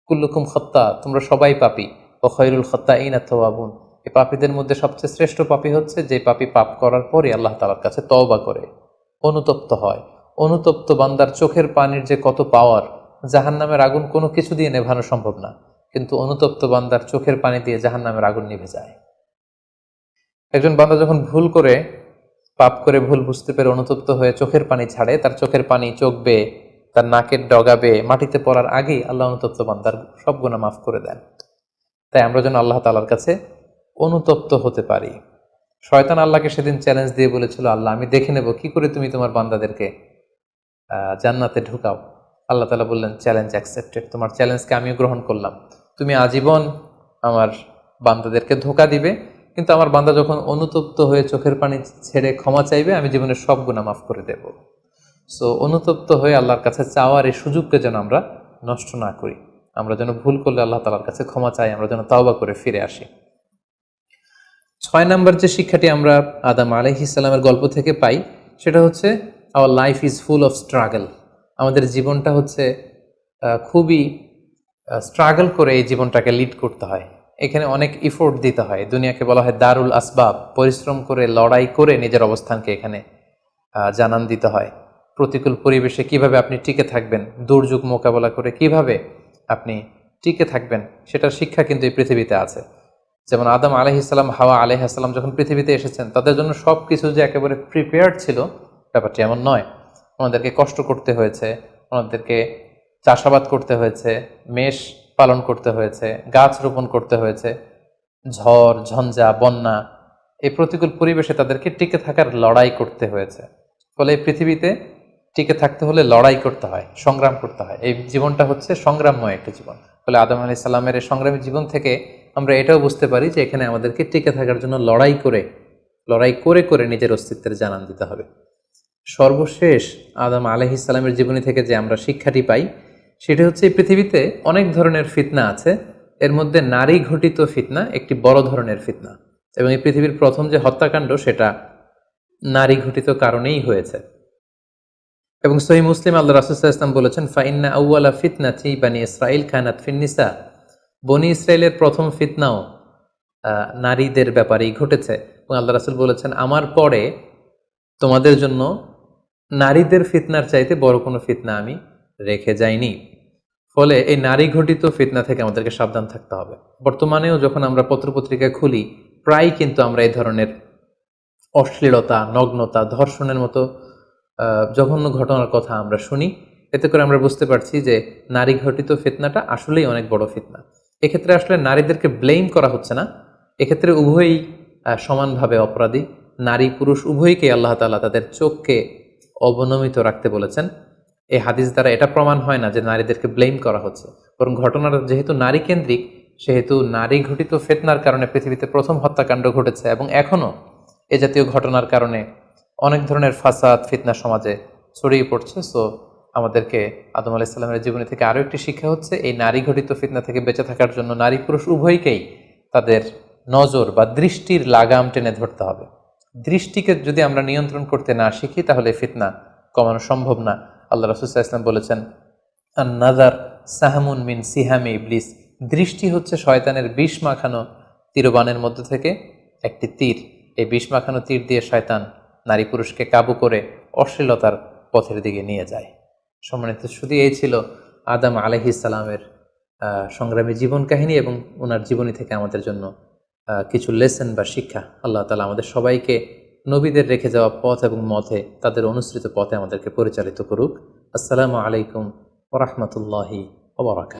Speaker 1: কুল্লুকুম খাত্তা, তোমরা সবাই পাপী, ও খৈরুল খাত্তাইনা তাওয়াবুন। এই পাপীদের মধ্যে সবচেয়ে শ্রেষ্ঠ পাপী হচ্ছে যে পাপী পাপ করার পরে আল্লাহ তাআলার কাছে তওবা করে, অনুতপ্ত হয়। অনুতপ্ত বান্দার চোখের পানির যে কত পাওয়ার, জাহান্নামের আগুন কোনো কিছু দিয়ে নেভানো সম্ভব না, কিন্তু অনুতপ্ত বান্দার চোখের পানি দিয়ে জাহান্নামের আগুন নিভে যায়। একজন বান্দা যখন ভুল করে, পাপ করে, ভুল বুঝতে পেরে অনুতপ্ত হয়ে চোখের পানি ছাড়ে, তার চোখের পানি চোখ বেয়ে, তার নাকের ডগা বেয়ে মাটিতে পড়ার আগেই আল্লাহ অনুতপ্ত বান্দার সব গুনাহ মাফ করে দেন। তাই আমরা যেন আল্লাহ তাআলার কাছে অনুতপ্ত হতে পারি। শয়তান আল্লাহকে সেদিন চ্যালেঞ্জ দিয়ে বলেছিল, আল্লাহ আমি দেখে নেব কি করে তুমি তোমার বান্দাদেরকে জান্নাতে ঢুকাও। আল্লাহ তাআলা বললেন, চ্যালেঞ্জ অ্যাকসেপ্টেড, তোমার চ্যালেঞ্জকে আমিও গ্রহণ করলাম। তুমি আজীবন আমার বান্দাদেরকে ধোঁকা দিবে, কিন্তু আমার বান্দা যখন অনুতপ্ত হয়ে চোখের পানি ছেড়ে ক্ষমা চাইবে, আমি জীবনের সব গুনাহ মাফ করে দেব। সো অনুতপ্ত হয়ে আল্লাহর কাছে চাওয়ার এই সুযোগকে যেন আমরা নষ্ট না করি। আমরা যেন ভুল করলে আল্লাহ তাআলার কাছে ক্ষমা চাই, আমরা যেন তাওবা করে ফিরে আসি। 6 নম্বর যে শিক্ষাটি আমরা আদম আলাইহিস সালামের গল্প থেকে পাই সেটা হচ্ছে our life is full of struggle. আমাদের জীবনটা হচ্ছে খুবই স্ট্রাগল করে এই জীবনটাকে লিড করতে হয়। এখানে অনেক ইফোর্ট দিতে হয়। দুনিয়াকে বলা হয় দারুল আসবাব, পরিশ্রম করে লড়াই করে নিজের অবস্থানকে এখানে জানান দিতে হয়। প্রতিকূল পরিবেশে কিভাবে আপনি টিকে থাকবেন, দুর্যোগ মোকাবেলা করে কিভাবে আপনি টিকে থাকবেন, সেটার শিক্ষা কিন্তু এই পৃথিবীতে আছে। যেমন আদম আলাইহিসসালাম, হাওয়া আলাইহিসসালাম যখন পৃথিবীতে এসেছেন, তাদের জন্য সব কিছু যে একেবারে প্রিপেয়ার্ড ছিল ব্যাপারটি এমন নয়। ওনাদেরকে কষ্ট করতে হয়েছে, ওনাদেরকে চাষাবাদ করতে হয়েছে, মেষ পালন করতে হয়েছে, গাছ রোপণ করতে হয়েছে, ঝড় ঝঞ্ঝা বন্যা, এই প্রতিকূল পরিবেশে তাদেরকে টিকে থাকার লড়াই করতে হয়েছে। ফলে এই পৃথিবীতে টিকে থাকতে হলে লড়াই করতে হয়, সংগ্রাম করতে হয়। এই জীবনটা হচ্ছে সংগ্রামময় একটা জীবন। ফলে আদম আলাইহিস সালামের এই সংগ্রামী জীবন থেকে আমরা এটাও বুঝতে পারি যে এখানে আমাদেরকে টিকে থাকার জন্য লড়াই করে করে নিজের অস্তিত্বের জানান দিতে হবে। সর্বশেষ আদম আলাইহিস সালামের জীবনী থেকে যে আমরা শিক্ষাটি পাই সেটি হচ্ছে এই পৃথিবীতে অনেক ধরনের ফিতনা আছে, এর মধ্যে নারী ঘটিত ফিতনা একটি বড় ধরনের ফিতনা, এবং এই পৃথিবীর প্রথম যে হত্যাকাণ্ড সেটা নারী ঘটিত কারণেই হয়েছে। এবং সহিহ মুসলিম আল্লাহ রাসূল সাল্লাল্লাহু আলাইহি ওয়াসাল্লাম বলেছেন, ফাইন্না আউওয়ালা ফিতনাতি বানি ইসরাঈল কানাত ফিন্নিসা, বনি ইসরায়েলের প্রথম ফিতনাও নারীদের ব্যাপারেই ঘটেছে। এবং আল্লাহ রাসূল বলেছেন, আমার পরে তোমাদের জন্য নারীদের ফিতনার চাইতে বড় কোনো ফিতনা আমি রেখে যাইনি। ফলে এই নারী ঘটিত ফিতনা থেকে আমাদেরকে সাবধান থাকতে হবে। বর্তমানেও যখন আমরা পত্রপত্রিকা খুলি, প্রায় কিন্তু আমরা এই ধরনের অশ্লীলতা, নগ্নতা, ধর্ষণের মতো জঘন্য ঘটনার কথা আমরা শুনি। এতে করে আমরা বুঝতে পারছি যে নারী ঘটিত ফিতনাটা আসলেই অনেক বড় ফিতনা। এক্ষেত্রে আসলে নারীদেরকে ব্লেম করা হচ্ছে না, এক্ষেত্রে উভয়ই সমানভাবে অপরাধী। নারী পুরুষ উভয়কে আল্লাহ তাআলা তাদের চোখকে অবনমিত রাখতে বলেছেন। এই হাদিস দ্বারা এটা প্রমাণ হয় না যে নারীদেরকে ব্লেম করা হচ্ছে, বরং ঘটনাটা যেহেতু নারী কেন্দ্রিক, সেহেতু নারী ঘটিত ফিতনার কারণে পৃথিবীতে প্রথম হত্যাকাণ্ড ঘটেছে, এবং এখনও এ জাতীয় ঘটনার কারণে অনেক ধরনের ফাসাদ ফিতনা সমাজে ছড়িয়ে পড়ছে। সো আমাদেরকে আদম আলাইহিস সালামের জীবনী থেকে আরও একটি শিক্ষা হচ্ছে, এই নারী ঘটিত ফিতনা থেকে বেঁচে থাকার জন্য নারী পুরুষ উভয়কেই তাদের নজর বা দৃষ্টির লাগাম টেনে ধরতে হবে। দৃষ্টিকে যদি আমরা নিয়ন্ত্রণ করতে না শিখি তাহলে ফিতনা কমানো সম্ভব না। আল্লাহ রাসূল সাল্লাল্লাহু আলাইহি ওয়াসাল্লাম বলেছেন, আন নাযার সাহমুন মিন সিহামি ইবলিস, দৃষ্টি হচ্ছে শয়তানের বিষ মাখানো তীরবানের মধ্যে থেকে একটি তীর। এই বিষ মাখানো তীর দিয়ে শয়তান নারী পুরুষকে কাবু করে অশ্লীলতার পথের দিকে নিয়ে যায়। সম্মানিত শুধু এই ছিল আদম আলাইহিস সালামের সংগ্রামী জীবন কাহিনী, এবং ওনার জীবনী থেকে আমাদের জন্য কিছু লেসন বা শিক্ষা। আল্লাহ তাআলা আমাদের সবাইকে নবীদের রেখে যাওয়া পথ এবং মতে, তাদের অনুসৃত পথে আমাদেরকে পরিচালিত করুক। আসসালামু আলাইকুম ওয়া রাহমাতুল্লাহি ওয়া বারাকাতুহু।